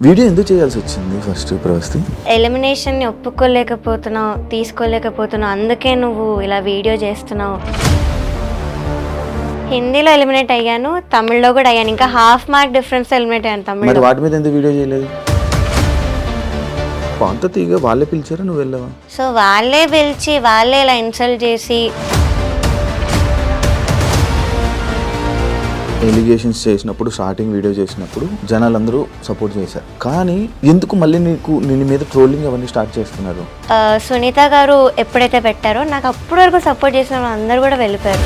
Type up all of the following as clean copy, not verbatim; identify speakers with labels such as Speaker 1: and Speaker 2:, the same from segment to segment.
Speaker 1: Video ఎందుకు చేయాల్సి వచ్చింది ఫస్ట్ ప్రవస్తి?
Speaker 2: ఎలిమినేషన్ని ఒప్పుకోలేకపోతున్నావు, తీసుకోలేకపోతున్నావు, అందుకే నువ్వు ఇలా వీడియో చేస్తున్నావు. హిందీలో ఎలిమినేట్ అయ్యాను, తమిళ్లో కూడా అయ్యాను. ఇంకా హాఫ్ మార్క్ డిఫరెన్స్ ఎలిమినేట్ అయ్యాను
Speaker 1: మరి
Speaker 2: తమిళ్లో.
Speaker 1: వాటి మీద ఎందుకు వీడియో చేయలేదు? పాంత తీగ వాళ్ళే పిలిచారా, నువ్వు వెళ్ళావా?
Speaker 2: సో వాళ్ళే పిలిచి వాళ్ళే ఇలా ఇన్సల్ట్ చేసి
Speaker 1: ఎలిగేషన్స్ చేసినప్పుడు, స్టార్టింగ్ వీడియో చేసినప్పుడు జనాలందరూ సపోర్ట్ చేశారు. కానీ ఎందుకు మళ్ళీ నిన్ను మీద ట్రోలింగ్ అవన్నీ స్టార్ట్ చేస్తున్నారు?
Speaker 2: సునీత గారు ఎప్పుడైతే పెట్టారో నాకు అప్పటి వరకు సపోర్ట్ చేసిన వాళ్ళు అందరూ కూడా వెళ్ళిపోయారు.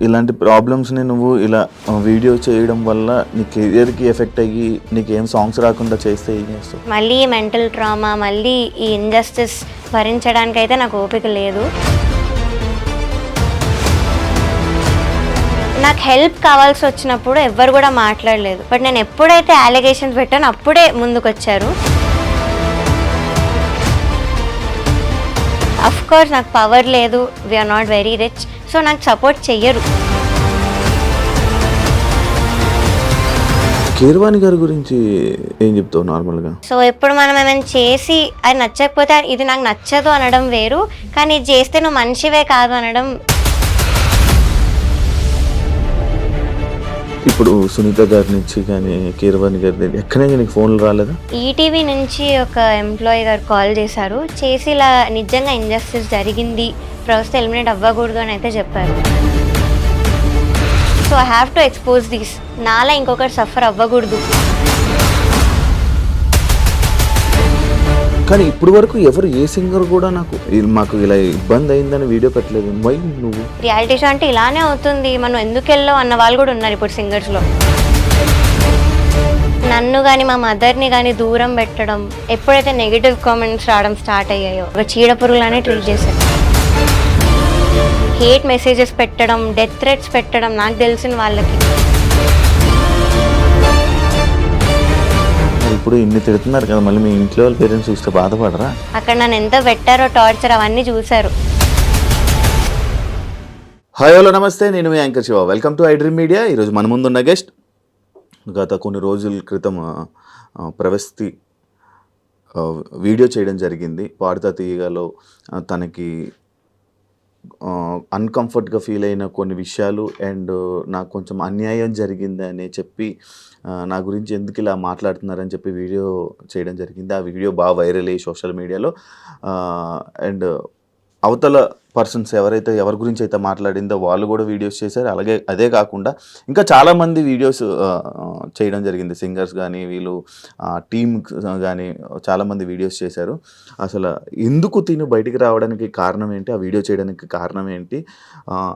Speaker 1: ఇలాంటి ప్రాబ్లమ్స్ని నువ్వు ఇలా వీడియో చేయడం వల్ల నీ కెరియర్కి ఎఫెక్ట్ అయ్యి నీకు ఏం సాంగ్స్ రాకుండా చేస్తే ఏం చేస్తావు?
Speaker 2: మళ్ళీ మెంటల్ ట్రామా, మళ్ళీ ఈ ఇంజస్టిస్ భరించడానికి అయితే నాకు ఓపిక లేదు. నాకు హెల్ప్ కావాల్సి వచ్చినప్పుడు ఎవ్వరు కూడా మాట్లాడలేదు. బట్ నేను ఎప్పుడైతే అలిగేషన్స్ పెట్టానో అప్పుడే ముందుకు వచ్చారు. అఫ్ కోర్స్ నాకు పవర్ లేదు, we're not very rich, so నాకు సపోర్ట్ చెయ్యరు.
Speaker 1: కీరవాణి గారి గురించి ఏం చెప్తావు నార్మల్గా?
Speaker 2: సో ఇప్పుడు మనం ఏమైనా చేసి అది నచ్చకపోతే ఇది నాకు నచ్చదు అనడం వేరు, కానీ ఇది చేస్తే నువ్వు మనిషివే కాదు అనడం.
Speaker 1: ఇప్పుడు సునీత గారి నుంచి కానీ కీరవాణి గారి దగ్గర ఎక్కడైనా నీకు ఫోన్లు రాలేదా?
Speaker 2: ఈటీవీ నుంచి ఒక ఎంప్లాయీ గారు కాల్ చేశారు, చేసి ఇలా నిజంగా ఇంజస్టిస్ జరిగింది, ప్రస్తుతం ఎలిమినేట్ అవ్వకూడదు అని అయితే చెప్పారు. So I have to expose this, నాలా ఇంకొకటి సఫర్ అవ్వకూడదు.
Speaker 1: కానీ ఇప్పుడు వరకు ఎవరు ఏ సింగర్ కూడా మాకు ఇలా ఇబ్బంది అయిందని వీడియో పెట్టలేదు. వై నువ్వు?
Speaker 2: రియాలిటీ షో అంటే ఇలానే అవుతుంది, మనం ఎందుకు వెళ్ళావు అన్న వాళ్ళు కూడా ఉన్నారు ఇప్పుడు సింగర్స్లో. నన్ను కానీ మా మదర్ని కానీ దూరం పెట్టడం, ఎప్పుడైతే నెగిటివ్ కామెంట్స్ రావడం స్టార్ట్ అయ్యాయో ఒక చీడపురుగులానే ట్రీట్ చేశారు. హేట్ మెసేజెస్ పెట్టడం, డెత్ థ్రెట్స్ పెట్టడం నాకు తెలిసిన వాళ్ళకి.
Speaker 1: ఇప్పుడు ఇన్ని తిడుతున్నారు కదా, మళ్ళీ మీ ఇంట్లో వాళ్ళ పేరెంట్స్ చూస్తే బాధపడరా?
Speaker 2: అక్కడ నన్ను ఎంత పెట్టారో టార్చర్ అవన్నీ చూశారు.
Speaker 1: హాయ్ హలో నమస్తే, నేను మీ anchor Shiva. Welcome to I dream media. ఈరోజు మన ముందున్న గెస్ట్ గత కొన్ని రోజుల క్రితం ప్రవస్తి వీడియో చేయడం జరిగింది. పాడుతా తీయగాలో తనకి అన్కంఫర్ట్గా ఫీల్ అయిన కొన్ని విషయాలు అండ్ నాకు కొంచెం అన్యాయం జరిగిందని చెప్పి నా గురించి ఎందుకు ఇలా మాట్లాడుతున్నారని చెప్పి వీడియో చేయడం జరిగింది. ఆ వీడియో బాగా వైరల్ అయ్యి సోషల్ మీడియాలో అండ్ అవతల పర్సన్స్ ఎవరి గురించి అయితే మాట్లాడిందో వాళ్ళు కూడా వీడియోస్ చేశారు. అలాగే అదే కాకుండా ఇంకా చాలామంది వీడియోస్ చేయడం జరిగింది. సింగర్స్ కానీ వీళ్ళు టీమ్ కానీ చాలామంది వీడియోస్ చేశారు. అసలు ఎందుకు తిను బయటికి రావడానికి కారణం ఏంటి, ఆ వీడియో చేయడానికి కారణం ఏంటి,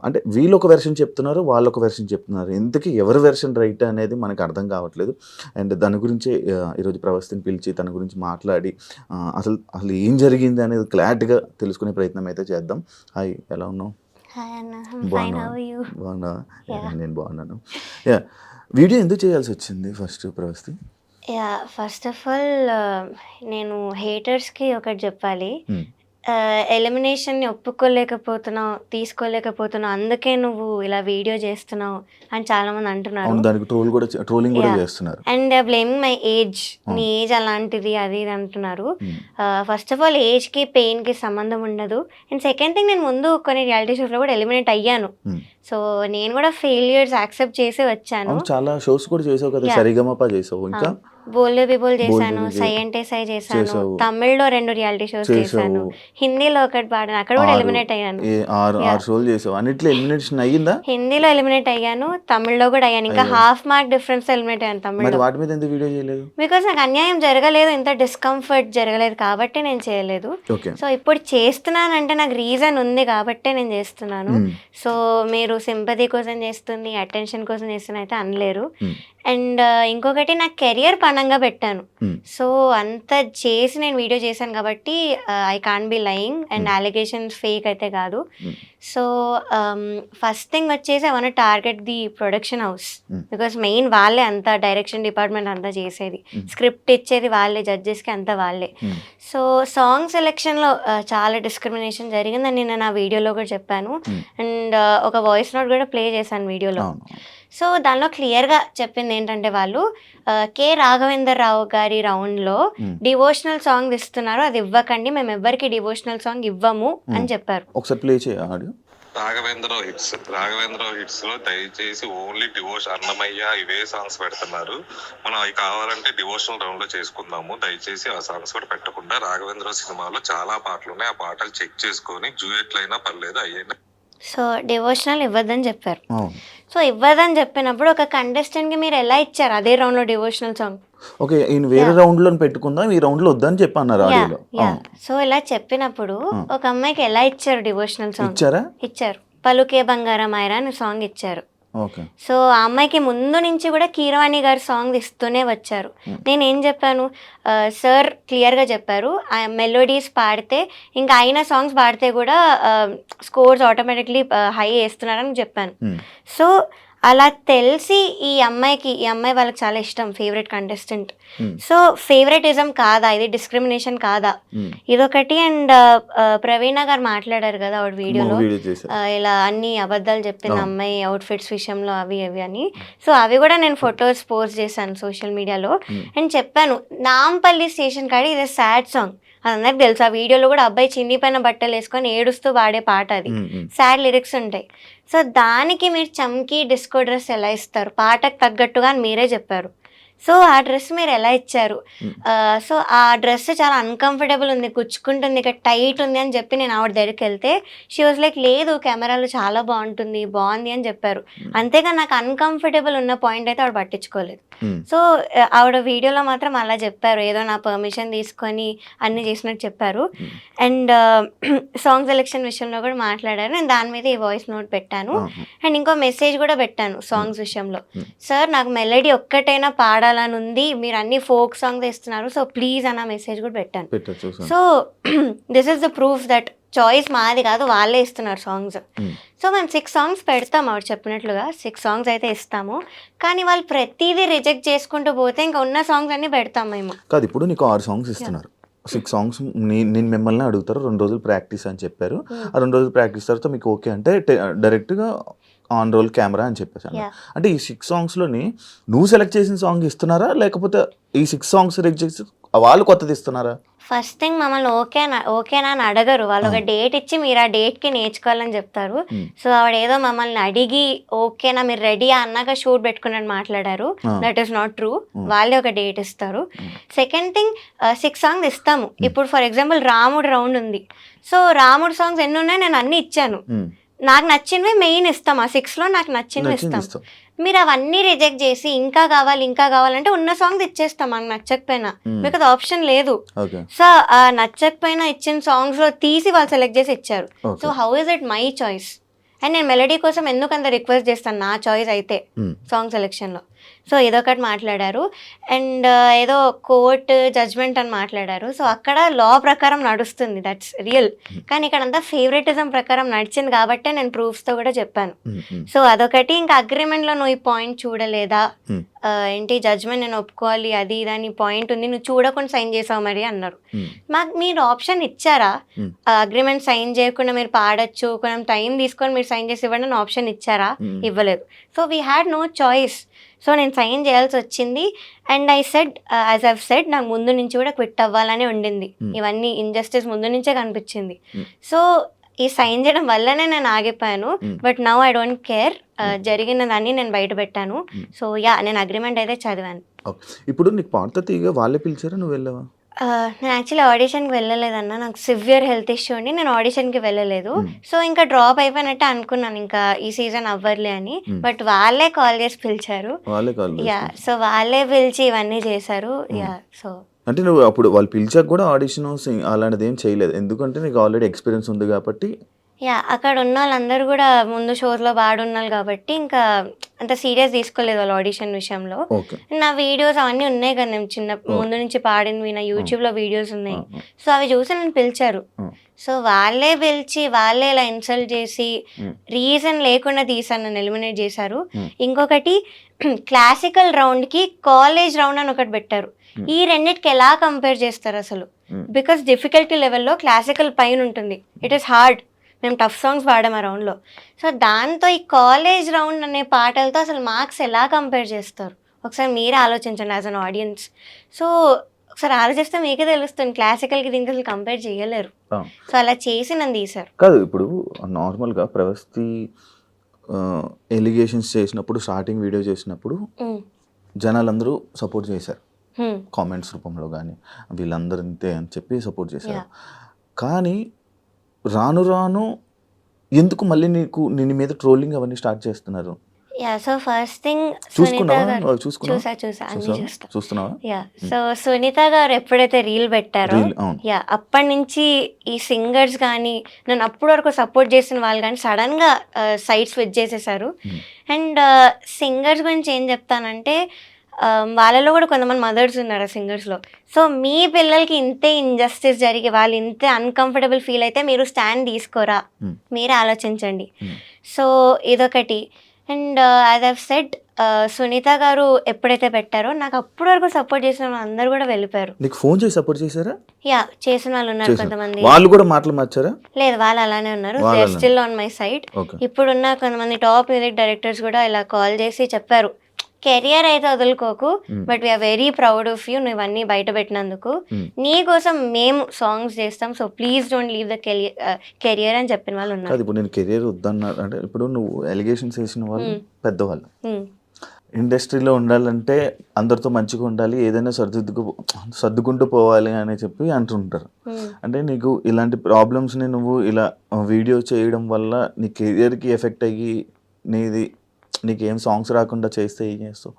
Speaker 1: అంటే వీళ్ళు ఒక వెర్షన్ చెప్తున్నారు, వాళ్ళు ఒక వెర్షన్ చెప్తున్నారు. ఎందుకు ఎవరి వెర్షన్ రైట్ అనేది మనకు అర్థం కావట్లేదు. అండ్ దాని గురించి ఈరోజు ప్రవస్తిని పిలిచి తన గురించి మాట్లాడి అసలు ఏం జరిగింది అనేది క్లారిటీగా తెలుసుకునే ప్రయత్నం అయితే చేద్దాం. హాయ్, ఎలా ఉన్నావు? బాగున్నా. నేను బాగున్నాను. వీడియో ఎందుకు చేయాల్సి వచ్చింది first Pravasthi?
Speaker 2: First of all నేను హేటర్స్కి ఒకటి చెప్పాలి. ఎలిమినేషన్ని ఒప్పుకోలేకపోతున్నావు, తీసుకోలేకపోతున్నావు, అందుకే నువ్వు ఇలా వీడియో చేస్తున్నావు అని చాలామంది అంటున్నారు.
Speaker 1: దానికి ట్రోలింగ్ కూడా చేస్తున్నారు.
Speaker 2: అండ్ బ్లేమింగ్ మై ఏజ్, నీ ఏజ్ అలాంటిది అది ఇది అంటున్నారు. ఫస్ట్ ఆఫ్ ఆల్ ఏజ్కి పెయిన్కి సంబంధం ఉండదు. అండ్ సెకండ్ థింగ్, నేను ముందు కొన్ని రియాలిటీ షోస్లో కూడా ఎలిమినేట్ అయ్యాను. సో నేను కూడా ఫెయిల్యూర్స్ యాక్సెప్ట్ చేసి వచ్చాను.
Speaker 1: చాలా షోస్ కూడా చేసావు కదా, సరిగమప చేసావు, ఇంకా
Speaker 2: బోల్డే పీపుల్ చేశాను, సై అంటే సై చేశాను, తమిళ్లో 2 రియాలిటీ షోస్ చేశాను, హిందీలో ఒకటి పాడాను, అక్కడ కూడా ఎలిమినేట్ అయ్యాను.
Speaker 1: 6 షోలు చేసావు. అన్నిట్లో ఎలిమినేషన్ అయ్యిందా?
Speaker 2: హిందీలో ఎలిమినేట్ అయ్యాను, తమిళ్లో కూడా అయ్యాను. ఇంకా హాఫ్ మార్క్ డిఫరెన్స్ ఎలిమినేట్ అయ్యాను తమిళ్లో.
Speaker 1: వాటి మీద ఎందుకు వీడియో చేయలేదు?
Speaker 2: బికాస్ నాకు అన్యాయం జరగలేదు, ఇంత డిస్కంఫర్ట్ జరగలేదు కాబట్టి నేను చేయలేదు. సో ఇప్పుడు చేస్తున్నానంటే నాకు రీజన్ ఉంది కాబట్టే నేను చేస్తున్నాను. సో మీరు సింపతి కోసం చేస్తుంది, అటెన్షన్ కోసం చేస్తున్నా అయితే అనలేరు. అండ్ ఇంకొకటి, నా కెరియర్ పనంగా పెట్టాను. సో అంత చేసి నేను వీడియో చేశాను కాబట్టి I can't be lying. And alligations fake అయితే కాదు. సో ఫస్ట్ థింగ్ వచ్చేసి I want target the production house, because main వాళ్ళే అంతా డైరెక్షన్ డిపార్ట్మెంట్ అంతా చేసేది, స్క్రిప్ట్ ఇచ్చేది వాళ్ళే, జడ్జెస్కి అంతా వాళ్ళే. సో సాంగ్ సెలెక్షన్లో చాలా డిస్క్రిమినేషన్ జరిగిందని నేను నా వీడియోలో కూడా చెప్పాను. అండ్ ఒక వాయిస్ నోట్ కూడా ప్లే చేశాను వీడియోలో. సో దానిలో క్లియర్గా చెప్పింది ఏంటంటే వాళ్ళు కె రాఘవేంద్ర రావు గారి రౌండ్లో డివోషనల్ సాంగ్ ఇస్తున్నారు, అది ఇవ్వకండి, మేము ఎవ్వరికి డివోషనల్ సాంగ్ ఇవ్వము అని చెప్పారు.
Speaker 1: ఒకసారి ప్లే చేయ ఆడియో.
Speaker 3: రాఘవేంద్ర హిట్స్ లో దయచేసి ఓన్లీ డివోషన్ అన్నమయ్య ఇవే సాంగ్స్ పెడుతున్నారు. మనం అవి కావాలంటే డివోషనల్ రౌండ్ లో చేసుకుందాము. దయచేసి ఆ సాంగ్స్ కూడా పెట్టకుండా, రాఘవేంద్ర సినిమాలో చాలా పాటలు ఉన్నాయి, ఆ పాటలు చెక్ చేసుకొని డ్యూయెట్లు అయినా పర్లేదు అయ్యైనా.
Speaker 2: సో డివోషనల్ ఇవ్వద్దని చెప్పారు. సో ఇవ్వదని చెప్పినప్పుడు ఒక కంటెస్టెంట్కి మీరు ఎలా ఇచ్చారు అదే రౌండ్లో డివోషనల్ సాంగ్?
Speaker 1: ఓకే, ఈయన వేరే రౌండ్లో పెట్టుకుందాం, ఈ రౌండ్లో వద్దని చెప్పి అన్నారు ఆడియోలో.
Speaker 2: సో ఇలా చెప్పినప్పుడు ఒక అమ్మాయికి ఎలా ఇచ్చారు డివోషనల్ సాంగ్?
Speaker 1: ఇచ్చారు.
Speaker 2: పలుకే బంగారం ఐరా అని సాంగ్ ఇచ్చారు.
Speaker 1: ఓకే.
Speaker 2: సో ఆ అమ్మాయికి ముందు నుంచి కూడా కీరవాణి గారు సాంగ్ ఇస్తూనే వచ్చారు. నేను ఏం చెప్పాను, సార్ క్లియర్గా చెప్పారు, ఆ మెలోడీస్ పాడితే ఇంకా అయిన సాంగ్స్ పాడితే కూడా స్కోర్స్ ఆటోమేటిక్లీ హై వేస్తున్నారని చెప్పాను. సో అలా తెలిసి ఈ అమ్మాయి వాళ్ళకి చాలా ఇష్టం, ఫేవరెట్ కంటెస్టెంట్. సో ఫేవరెటిజం కాదా ఇది, డిస్క్రిమినేషన్ కాదా ఇదొకటి. అండ్ ప్రవీణ గారు మాట్లాడారు కదా ఆవిడ వీడియోలో, ఇలా అన్ని అబద్ధాలు చెప్పింది అమ్మాయి అవుట్ఫిట్స్ విషయంలో అవి అని. సో అవి కూడా నేను ఫొటోస్ పోస్ట్ చేశాను సోషల్ మీడియాలో. అండ్ చెప్పాను నాంపల్లి స్టేషన్ కాడి ఇది సాడ్ సాంగ్, అది అందరికి తెలుసు. ఆ వీడియోలో కూడా అబ్బాయి చిన్నిపైన బట్టలు వేసుకొని ఏడుస్తూ పాడే పాట, అది సాడ్ లిరిక్స్ ఉంటాయి. సో దానికి మీరు చమ్కీ డిస్కో డ్రెస్ ఎలా ఇస్తారు, పాటకు తగ్గట్టుగా అని మీరే చెప్పారు. సో ఆ డ్రెస్ మీరు ఎలా ఇచ్చారు? సో ఆ డ్రెస్ చాలా అన్కంఫర్టబుల్ ఉంది, గుచ్చుకుంటుంది, ఇక టైట్ ఉంది అని చెప్పి నేను ఆవిడ దగ్గరికి వెళ్తే షీ వాజ్ లైక్ లేదు కెమెరాలో చాలా బాగుంది అని చెప్పారు. అంతేగా నాకు అన్కంఫర్టబుల్ ఉన్న పాయింట్ అయితే ఆవిడ పట్టించుకోలేదు. సో ఆవిడ వీడియోలో మాత్రం అలా చెప్పారు, ఏదో నా పర్మిషన్ తీసుకొని అన్ని చేసినట్టు చెప్పారు. అండ్ సాంగ్ సెలెక్షన్ విషయంలో కూడా మాట్లాడారు. నేను దాని మీద ఈ వాయిస్ నోట్ పెట్టాను. అండ్ ఇంకో మెసేజ్ కూడా పెట్టాను సాంగ్స్ విషయంలో, సార్ నాకు మెలడీ ఒక్కటైనా పాడాలని ఉంది, మీరు అన్ని ఫోక్ సాంగ్స్ ఇస్తున్నారు, సో ప్లీజ్ అన్న మెసేజ్ కూడా పెట్టాను. So this is the proof that choice మాది కాదు, వాళ్ళే ఇస్తున్నారు సాంగ్స్. సో మేము 6 సాంగ్స్ పెడతాము, ఆవిడ చెప్పినట్లుగా 6 సాంగ్స్ అయితే ఇస్తాము. కానీ వాళ్ళు ప్రతిదీ రిజెక్ట్ చేసుకుంటూ పోతే ఇంకా ఉన్న సాంగ్స్ అన్ని పెడతాం మేము.
Speaker 1: కాదు, ఇప్పుడు నీకు 6 సాంగ్స్ ఇస్తున్నారు, 6 సాంగ్స్ నేను మిమ్మల్ని అడుగుతారు, 2 రోజులు ప్రాక్టీస్ అని చెప్పారు. ఆ 2 రోజులు ప్రాక్టీస్ తర్వాత మీకు ఓకే అంటే డైరెక్ట్గా ఆన్ రోల్ కెమెరా అని చెప్పేసాను. అంటే ఈ 6 సాంగ్స్లోని నువ్వు సెలెక్ట్ చేసిన సాంగ్ ఇస్తున్నారా, లేకపోతే ఈ 6 సాంగ్స్ రిజెక్ట్ చేసి వాళ్ళు కొత్తది ఇస్తున్నారా?
Speaker 2: ఫస్ట్ థింగ్ మమ్మల్ని ఓకేనా అని అడగరు, వాళ్ళు ఒక డేట్ ఇచ్చి మీరు ఆ డేట్కి నేర్చుకోవాలని చెప్తారు. సో ఆవిడ ఏదో మమ్మల్ని అడిగి ఓకేనా మీరు రెడీ అన్నాక షూట్ పెట్టుకున్నట్టు మాట్లాడారు. దట్ ఈస్ నాట్ ట్రూ, వాళ్ళే ఒక డేట్ ఇస్తారు. సెకండ్ థింగ్ 6 సాంగ్స్ ఇస్తాము. ఇప్పుడు ఫర్ ఎగ్జాంపుల్ రాముడు రౌండ్ ఉంది, సో రాముడు సాంగ్స్ ఎన్ని ఉన్నాయి నేను అన్ని ఇచ్చాను, నాకు నచ్చినవి మెయిన్ ఇస్తాం, ఆ 6లో నాకు నచ్చినవి ఇస్తాం. మీరు అవన్నీ రిజెక్ట్ చేసి ఇంకా కావాలంటే ఉన్న సాంగ్స్ ఇచ్చేస్తాం మనకు నచ్చకపోయినా, మీకు అది ఆప్షన్ లేదు. సో ఆ నచ్చకపోయినా ఇచ్చిన సాంగ్స్ లో తీసి వాళ్ళు సెలెక్ట్ చేసి ఇచ్చారు. So how is it my choice? And నేను మెలడీ కోసం ఎందుకు అంత రిక్వెస్ట్ చేస్తాను, నా చాయిస్ అయితే సాంగ్ సెలెక్షన్లో. సో ఇదొకటి మాట్లాడారు. అండ్ ఏదో కోర్ట్ జడ్జ్మెంట్ అని మాట్లాడారు. సో అక్కడ లా ప్రకారం నడుస్తుంది, దట్స్ రియల్. కానీ ఇక్కడ అంతా ఫేవరెటిజం ప్రకారం నడిచింది కాబట్టే నేను ప్రూఫ్స్తో కూడా చెప్పాను. సో అదొకటి. ఇంకా అగ్రిమెంట్లో నువ్వు ఈ పాయింట్ చూడలేదా, ఏంటి జడ్జ్మెంట్ నేను ఒప్పుకోవాలి అది ఇదని పాయింట్ ఉంది, నువ్వు చూడకుండా సైన్ చేసావు మరి అన్నారు. మాకు మీరు ఆప్షన్ ఇచ్చారా, అగ్రిమెంట్ సైన్ చేయకుండా మీరు పాడొచ్చు, కొంచెం టైం తీసుకొని మీరు సైన్ చేసి ఇవ్వండి అని ఆప్షన్ ఇచ్చారా? ఇవ్వలేదు. So we had no choice. So నేను సైన్ చేయాల్సి వచ్చింది. And I said as I've said నాకు ముందు నుంచి కూడా క్విట్ అవ్వాలని ఉండింది, ఇవన్నీ ఇంజస్టిస్ ముందు నుంచే కనిపించింది. సో ఈ సైన్ చేయడం వల్లనే నేను ఆగిపోయాను. But now I don't care, జరిగిన దాన్ని నేను బయట పెట్టాను. సో యా, నేను అగ్రిమెంట్ అయితే చదివాను.
Speaker 1: ఇప్పుడు నీకు పాట తీగ వాళ్ళే పిలిచారా, నువ్వు వెళ్ళావా?
Speaker 2: నేను యాక్చువల్లీ ఆడిషన్కి వెళ్ళలేదన్న, నాకు సివియర్ హెల్త్ ఇష్యూ ఉండి నేను ఆడిషన్కి వెళ్ళలేదు. సో ఇంకా డ్రాప్ అయిపోయినట్టే అనుకున్నాను, ఇంకా ఈ సీజన్ అవ్వర్లే అని. బట్ వాళ్ళే కాల్ చేసి పిలిచారు. యా, సో వాళ్ళే పిలిచి ఇవన్నీ చేశారు. యా, సో
Speaker 1: అంటే నువ్వు అప్పుడు వాళ్ళు పిలిచాక కూడా ఆడిషన్ అలాంటిది ఏం చేయలేదు, ఎందుకంటే నీకు ఆల్రెడీ ఎక్స్పీరియన్స్ ఉంది కాబట్టి.
Speaker 2: యా, అక్కడ ఉన్న వాళ్ళందరూ కూడా ముందు షోస్లో బాడున్నారు కాబట్టి ఇంకా అంత సీరియస్ తీసుకోలేదు వాళ్ళు ఆడిషన్ విషయంలో. నా వీడియోస్ అవన్నీ ఉన్నాయి కదా, నేను చిన్న ముందు నుంచి పాడినవి నా యూట్యూబ్లో వీడియోస్ ఉన్నాయి. సో అవి చూసి నన్ను పిలిచారు. సో వాళ్ళే పిలిచి వాళ్ళే ఇలా ఇన్సల్ట్ చేసి రీజన్ లేకుండా తీసాను, నన్ను ఎలిమినేట్ చేశారు. ఇంకొకటి క్లాసికల్ రౌండ్కి కాలేజ్ రౌండ్ అని ఒకటి పెట్టారు. ఈ రెండింటికి ఎలా కంపేర్ చేస్తారు అసలు? బికాస్ డిఫికల్టీ లెవెల్లో క్లాసికల్ పైన ఉంటుంది, ఇట్ ఈస్ హార్డ్. మేము టఫ్ సాంగ్స్ పాడాం ఆ రౌండ్లో. సో దాంతో ఈ కాలేజ్ రౌండ్ అనే పాటలతో అసలు మార్క్స్ ఎలా కంపేర్ చేస్తారు ఒకసారి మీరే ఆలోచించండి యాజ్ అన్ ఆడియన్స్. సో ఒకసారి ఆలోచిస్తే మీకే తెలుస్తుంది క్లాసికల్కి దీనికి అసలు కంపేర్ చేయలేరు. సో అలా చేసి నన్ను తీశారు.
Speaker 1: కాదు ఇప్పుడు నార్మల్గా ప్రవస్తి ఎలిగేషన్స్ చేసినప్పుడు స్టార్టింగ్ వీడియో చేసినప్పుడు జనాలందరూ సపోర్ట్ చేశారు కామెంట్స్ రూపంలో కానీ వీళ్ళందరూ ఇంతే అని చెప్పి సపోర్ట్ చేశారు. కానీ రాను రాను ఎందుకు మళ్ళీ నీ మీద ట్రోలింగ్ అవన్నీ స్టార్ట్ చేస్తున్నారు?
Speaker 2: Yeah so first thing Sunitha గారు చూసా అన్ని
Speaker 1: చూస్తున్నావా?
Speaker 2: యా సో సునీత గారు ఎప్పుడైతే రీల్ పెట్టారో యా అప్పటి నుంచి ఈ సింగర్స్ కానీ నన్ను అప్పటి వరకు సపోర్ట్ చేసిన వాళ్ళు కానీ సడన్గా సైడ్ స్విచ్ చేసేసారు. అండ్ సింగర్స్ గురించి ఏం చెప్తానంటే వాళ్ళలో కూడా కొంతమంది మదర్స్ ఉన్నారు ఆ సింగర్స్లో. సో మీ పిల్లలకి ఇంతే ఇంజస్టిస్ జరిగి వాళ్ళు ఇంతే అన్కంఫర్టబుల్ ఫీల్ అయితే మీరు స్టాండ్ తీసుకోరా, మీరే ఆలోచించండి. సో ఇదొకటి. And as I've said Sunitha గారు ఎప్పుడైతే పెట్టారో నాకు అప్పటి వరకు సపోర్ట్ చేసిన వాళ్ళు అందరూ కూడా వెళ్ళిపోయారు.
Speaker 1: నీకు ఫోన్ చేసి సపోర్ట్ చేశారా?
Speaker 2: యా చేసిన వాళ్ళు ఉన్నారు కొంతమంది.
Speaker 1: వాళ్ళు కూడా మాటలు మార్చారా?
Speaker 2: లేదు వాళ్ళు అలానే ఉన్నారు. They are still on my side. ఇప్పుడున్న కొంతమంది టాప్ మ్యూజిక్ డైరెక్టర్స్ కూడా ఇలా కాల్ చేసి చెప్పారు కెరియర్ అయితే వదులుకోకు, but we are very proud of you, నువ్వు ఇవన్నీ బయట పెట్టినందుకు, నీ కోసం మేము సాంగ్స్ చేస్తాం, so please don't leave the career అని చెప్పిన వాళ్ళు ఉన్నారు.
Speaker 1: ఇప్పుడు నేను కెరియర్ వద్దన్నా అంటే ఇప్పుడు నువ్వు ఎలిగేషన్స్ వేసిన వాళ్ళు పెద్దవాళ్ళు ఇండస్ట్రీలో ఉండాలంటే అందరితో మంచిగా ఉండాలి, ఏదైనా సర్దుకుంటూ పోవాలి అని చెప్పి అంటుంటారు. అంటే నీకు ఇలాంటి ప్రాబ్లమ్స్ని నువ్వు ఇలా వీడియో చేయడం వల్ల నీ కెరియర్కి ఎఫెక్ట్ అయ్యి నీకేం సాంగ్స్ రాకుండా చేస్తే ఏం చేస్తావు?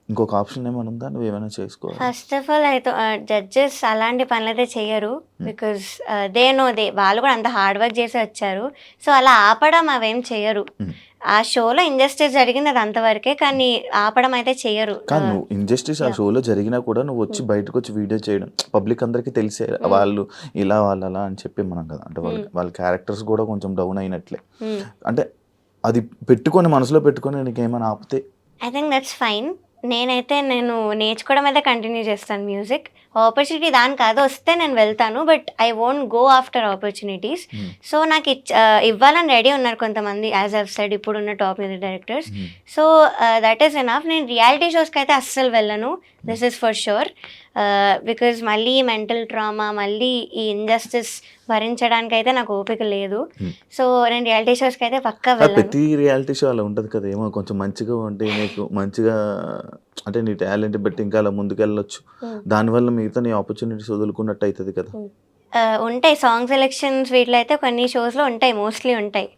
Speaker 1: ఇంకొక ఆప్షన్ ఏమైనా ఉందా? నువ్వు ఏమైనా చేసుకోవాలి?
Speaker 2: ఫస్ట్ ఆఫ్ ఆల్ అయితే జడ్జెస్ అలాంటి పనులు అయితే చెయ్యరు, బికాస్ వాళ్ళు కూడా అంత హార్డ్ వర్క్ చేసి వచ్చారు. సో అలా ఆపడం అవేం చెయ్యరు. ఆ షోలో ఇంజస్టిస్ జరిగింది అది అంతవరకే, కానీ ఆపడం అయితే చెయ్యరు.
Speaker 1: కానీ నువ్వు ఇంజస్టిస్ ఆ షోలో జరిగినా కూడా నువ్వు వచ్చి బయటకు వచ్చి వీడియో చేయడం పబ్లిక్ అందరికీ తెలిసే వాళ్ళు ఇలా వాళ్ళు అలా అని చెప్పి మనం కదా అంటే వాళ్ళ క్యారెక్టర్స్ కూడా కొంచెం డౌన్ అయినట్లే. అంటే అది పెట్టుకొని మనసులో పెట్టుకొని నీకేమైనా ఆపితే
Speaker 2: ఐ థింక్ దట్స్ ఫైన్. నేను నేర్చుకోవడం అయితే కంటిన్యూ చేస్తాను మ్యూజిక్. ఆపర్చునిటీ దాని కాదు వస్తే నేను వెళ్తాను, but I won't go after opportunities. So నాకు ఇవ్వాలని రెడీ ఉన్నారు కొంతమంది, యాజ్ ఐవ్ సెడ్ ఇప్పుడున్న top music directors. So that is enough. నేను రియాలిటీ షోస్కి అయితే అస్సలు వెళ్ళను, this is for sure. Because మళ్ళీ మెంటల్ ట్రామా, మళ్ళీ ఈ ఇంజస్టిస్ భరించడానికి అయితే నాకు ఓపిక లేదు. సో నేను రియాలిటీ షోస్కి అయితే పక్కా వెళ్ళను.
Speaker 1: ప్రతి రియాలిటీ షో అలా ఉంటుంది కదా, ఏమో కొంచెం మంచిగా ఉంటే నీకు మంచిగా అంటే నీ టాలెంట్ బట్టి ఇంకా అలా ముందుకెళ్ళొచ్చు, దానివల్ల మిగతా నీ ఆపర్చునిటీస్ వదులుకున్నట్టు అవుతుంది కదా.
Speaker 2: ఉంటాయి సాంగ్ సెలెక్షన్స్ వీటిలో అయితే కొన్ని షోస్లో ఉంటాయి, మోస్ట్లీ ఉంటాయి.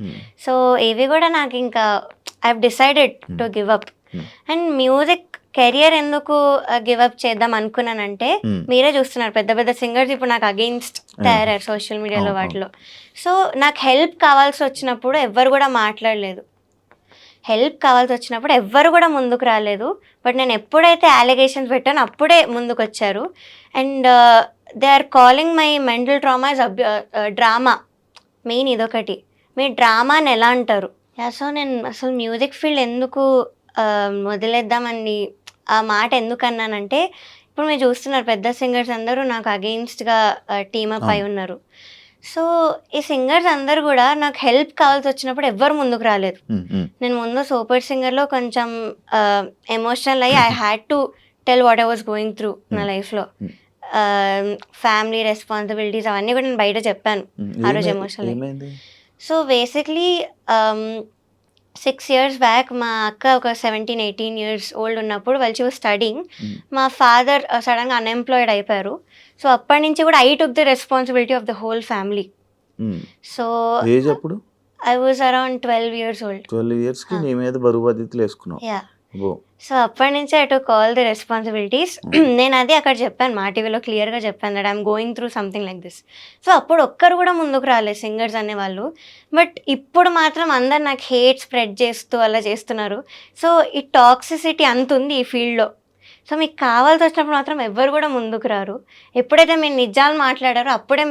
Speaker 2: సో ఇవి కూడా నాకు ఇంకా I have decided to give up. And music career ఎందుకు గివ్ అప్ చేద్దాం అనుకున్నానంటే మీరే చూస్తున్నారు పెద్ద పెద్ద సింగర్స్ ఇప్పుడు నాకు అగెయిన్స్ట్ తయారయ్యారు సోషల్ మీడియాలో వాటిలో. సో నాకు హెల్ప్ కావాల్సి వచ్చినప్పుడు ఎవ్వరు కూడా మాట్లాడలేదు, హెల్ప్ కావాల్సి వచ్చినప్పుడు ఎవ్వరు కూడా ముందుకు రాలేదు. బట్ నేను ఎప్పుడైతే అలిగేషన్స్ పెట్టానో అప్పుడే ముందుకు వచ్చారు. And they are calling my mental trauma is drama. Main ఇదొకటి, మీ డ్రామాని ఎలా అంటారు? సో నేను అసలు మ్యూజిక్ ఫీల్డ్ ఎందుకు వదిలేద్దామని ఆ మాట ఎందుకు అన్నానంటే ఇప్పుడు మీరు చూస్తున్నారు పెద్ద సింగర్స్ అందరూ నాకు అగెయిన్స్ట్గా టీమప్ అయి ఉన్నారు. సో ఈ సింగర్స్ అందరు కూడా నాకు హెల్ప్ కావాల్సి వచ్చినప్పుడు ఎవ్వరు ముందుకు రాలేదు. నేను ముందు సూపర్ సింగర్లో కొంచెం ఎమోషనల్ అయ్యి I had to tell what I was going through నా లైఫ్లో. ఫ్యామిలీ రెస్పాన్సిబిలిటీస్ అవన్నీ కూడా నేను బయట చెప్పాను ఆ రోజు emotional. So basically 6 years back మా అక్క ఒక 17-18 years ఓల్డ్ ఉన్నప్పుడు వాళ్ళు షీ వాజ్ స్టడీయింగ్, మా ఫాదర్ సడన్గా అన్ఎంప్లాయిడ్ అయిపోయారు. సో అప్పటి నుంచి కూడా I took the responsibility of the whole family. So I was around 12 years old.
Speaker 1: 12 years కి నీ మీద బరువు బాధ్యతలు వేసుకున్నావు.
Speaker 2: యా సో అప్పటి నుంచి I took all the responsibilities. నేను అది అక్కడ చెప్పాను, మా టీవీలో క్లియర్గా చెప్పాను that I'm going through something like this. So అప్పుడు ఒక్కరు కూడా ముందుకు రాలేదు సింగర్స్ అనేవాళ్ళు. బట్ ఇప్పుడు మాత్రం అందరు నాకు హేట్ స్ప్రెడ్ చేస్తూ అలా చేస్తున్నారు. సో ఈ టాక్సిసిటీ అంత ఉంది ఈ ఫీల్డ్లో. సో మీకు కావాల్సి వచ్చినప్పుడు మాత్రం ఎవ్వరు కూడా ముందుకు రారు. ఎప్పుడైతే మీరు నిజాలు మాట్లాడారో అప్పుడే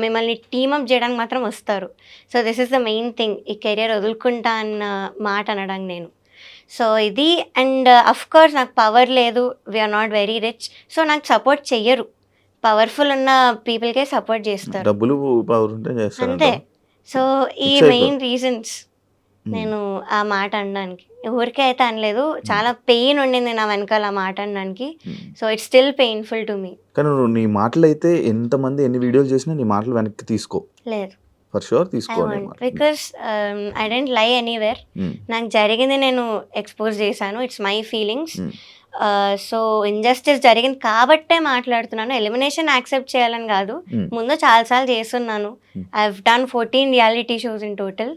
Speaker 2: మిమ్మల్ని టీమప్ చేయడానికి మాత్రం వస్తారు. So this is the main thing, ఈ కెరియర్ వదులుకుంటా అన్న మాట అనడానికి నేను. సో ఇది. అండ్ అఫ్ కోర్స్ నాకు పవర్ లేదు, we're not very rich, so నాకు సపోర్ట్ చెయ్యరు. పవర్ఫుల్ ఉన్న పీపుల్కే సపోర్ట్ చేస్తారు,
Speaker 1: డబ్బులు పవర్ ఉంటే చేస్తారు
Speaker 2: అంతే. సో ఈ
Speaker 1: Fix అయిపో.
Speaker 2: మెయిన్ రీజన్స్ నేను ఆ మాట అనడానికి. ఊరికే అయితే అనలేదు. చాలా పెయిన్ ఉండింది నా వెనకాల ఆ మాట అనడానికి. So it's still painful to me.
Speaker 1: కానీ నువ్వు నీ మాటలు అయితే ఎంతమంది ఎన్ని వీడియోలు చేసినా నీ మాటలు వెనక్కి తీసుకో,
Speaker 2: లేదు.
Speaker 1: ఫర్ షూర్
Speaker 2: ఐ
Speaker 1: తీసుకోవాలి.
Speaker 2: Want because I don't lie anywhere. నాకు జరిగింది నేను ఎక్స్పోజ్ చేశాను. It's my feelings. So injustice జరిగింది కాబట్టే మాట్లాడుతున్నాను. ఎలిమినేషన్ యాక్సెప్ట్ చేయాలని కాదు. ముందు చాలాసార్లు చేస్తున్నాను. I have done 14 reality shows in total.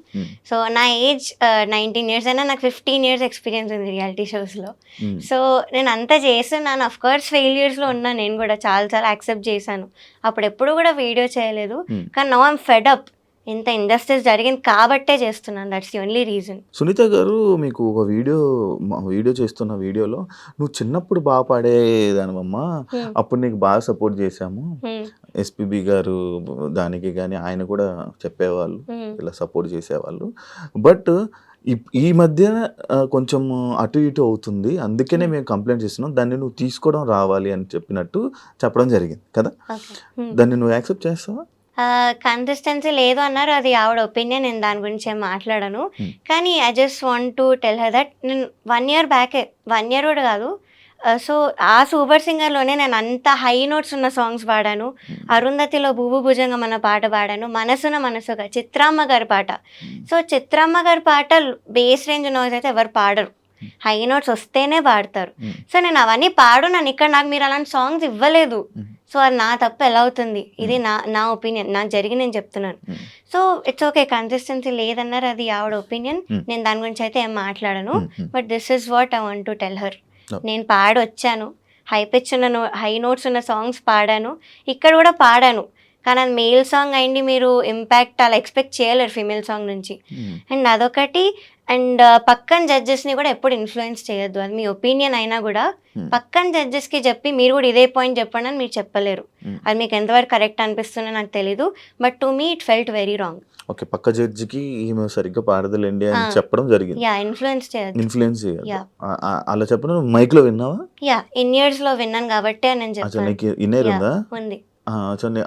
Speaker 2: So నా ఏజ్ 19 years అయినా నాకు 15 years ఎక్స్పీరియన్స్ ఉంది రియాలిటీ షోస్లో. సో నేను అంతా చేస్తున్నాను. అఫ్ కోర్స్ ఫెయిల్యూర్స్లో ఉన్నాను. నేను కూడా చాలాసార్లు యాక్సెప్ట్ చేశాను. అప్పుడు ఎప్పుడు కూడా వీడియో చేయలేదు. కానీ నౌ ఐమ్ ఫెడ్ అప్. ఇంత ఇంజస్టిస్ జరిగింది కాబట్టే చేస్తున్నాను. That's the only reason.
Speaker 1: Sunitha గారు, మీకు ఒక వీడియో చేస్తున్న వీడియోలో నువ్వు చిన్నప్పుడు బాగా పాడేదానివమ్మా, అప్పుడు నీకు బాగా సపోర్ట్ చేశాము, ఎస్పీబీ గారు దానికి కానీ ఆయన కూడా చెప్పేవాళ్ళు, ఇలా సపోర్ట్ చేసేవాళ్ళు. బట్ ఈ మధ్య కొంచెం అటు ఇటు అవుతుంది, అందుకనే మేము కంప్లైంట్ చేస్తున్నాం, దాన్ని నువ్వు తీసుకోవడం రావాలి అని చెప్పడం జరిగింది కదా. దాన్ని నువ్వు యాక్సెప్ట్ చేస్తావా?
Speaker 2: కన్సిస్టెన్సీ లేదు అన్నారు. అది ఆవిడ ఒపీనియన్. నేను దాని గురించి ఏం మాట్లాడను. కానీ I just want to tell her that నేను 1 year బ్యాకే, 1 year కూడా కాదు. సో ఆ సూపర్ సింగర్లోనే నేను అంత హై నోట్స్ ఉన్న సాంగ్స్ పాడాను. అరుంధతిలో భూభు భుజంగం అన్న పాట పాడాను. మనసున మనసుగా చిత్రామ్మ గారి పాట. సో చిత్రామ్మ గారి పాట బేస్ రేంజ్ నాయిస్ అయితే ఎవరు పాడరు. హై నోట్స్ వస్తేనే పాడతారు. సో నేను అవన్నీ పాడున్నాను. ఇక్కడ నాకు మీరు అలాంటి సాంగ్స్ ఇవ్వలేదు. సో అది నా తప్పు ఎలా అవుతుంది? ఇది నా ఒపీనియన్. నాకు జరిగి నేను చెప్తున్నాను. So it's okay. కన్సిస్టెన్సీ లేదన్నారు, అది ఆవిడ ఒపీనియన్. నేను దాని గురించి అయితే ఏం మాట్లాడను. But this is what I want to tell her. నేను పాడి వచ్చాను. హై పిచ్ ఉన్న హై నోట్స్ ఉన్న సాంగ్స్ పాడాను. ఇక్కడ కూడా పాడాను. కానీ అది మేల్ సాంగ్ అయింది. మీరు ఇంపాక్ట్ అలా ఎక్స్పెక్ట్ చేయలేరు ఫీమేల్ సాంగ్ నుంచి. అండ్ అదొకటి. అండ్ పక్కన జడ్జెస్ని కూడా ఎప్పుడు ఇన్ఫ్లుయెన్స్ చేయొద్దు. అది మీ ఒపీనియన్ అయినా కూడా పక్కన జడ్జెస్కి చెప్పి మీరు కూడా ఇదే పాయింట్ చెప్పండి అని మీరు చెప్పలేరు. అది మీకు ఎంతవరకు కరెక్ట్ అనిపిస్తుందో నాకు తెలీదు. But to me it felt very wrong.
Speaker 1: Okay, పక్క జడ్జికి ఈమె సరిగ్గా పాడదులేండి అని చెప్పడం జరిగింది.
Speaker 2: యా, ఇన్ఫ్లుయెన్స్ చేయొద్దు.
Speaker 1: ఇన్ఫ్లుయెన్స్ చేయొద్దు. అలా చెప్పడం మైక్లో విన్నావా?
Speaker 2: యా, ఇయర్స్లో విన్నాను కాబట్టి నేను చెప్పాను.
Speaker 1: నీకు ఇన్నర్ ఉందా?
Speaker 2: ఉంది.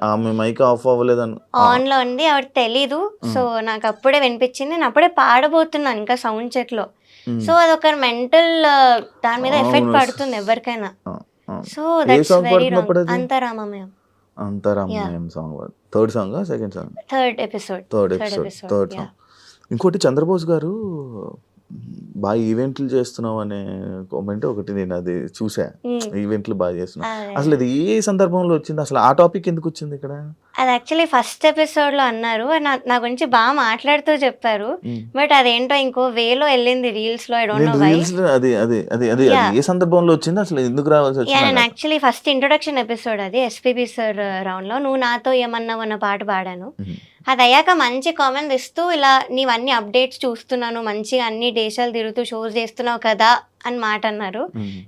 Speaker 1: ఆమె మైక్ ఆఫ్ అవ్వలేదని
Speaker 2: ఆన్ లో ఉంది, ఆవిడ తెలీదు. సో నాకు అప్పుడే వినిపించింది. నేను అప్పుడే పాడబోతున్నాను ఇంకా సౌండ్ చెక్ లో. సో అదొక మెంటల్ దాని మీద ఎఫెక్ట్ పడుతుంది ఎవరికైనా. So that's very wrong. అంతరామమయం.
Speaker 1: అంతరామయం song third song, second song,
Speaker 2: third episode.
Speaker 1: Song. ఇంకోటి చంద్రబోస్ గారు బాగా ఈవెంట్లు చేస్తున్నావు అనే కామెంట్ ఒకటి నేను అది చూసా. ఈవెంట్లు బాగా చేస్తున్నావు. అసలు అది ఏ సందర్భంలో వచ్చింది? అసలు ఆ టాపిక్ ఎందుకు వచ్చింది ఇక్కడ?
Speaker 2: అది యాక్చువల్లీ ఫస్ట్ ఎపిసోడ్ లో అన్నారు. నా గురించి బాగా మాట్లాడుతూ చెప్పారు. బట్ అదేంటో ఇంకో వేలో వెళ్ళింది రీల్స్ లో. I don't know why.
Speaker 1: అది ఏ సందర్భంలో వచ్చింది? అసలు ఎందుకు రావాల్సి వచ్చింది?
Speaker 2: నేను యాక్చువల్లీ ఫస్ట్ ఇంట్రొడక్షన్ ఎపిసోడ్ అది ఎస్పీబీ సార్ రౌండ్ లో నువ్వు నాతో ఏమన్నావు అన్న పాట పాడాను. అది అయ్యాక మంచి కామెంట్స్ ఇస్తూ ఇలా నీవన్నీ అప్డేట్స్ చూస్తున్నాను, మంచిగా అన్ని దేశాలు తిరుగుతూ షోస్ చేస్తున్నావు కదా అని మాట అన్నారు.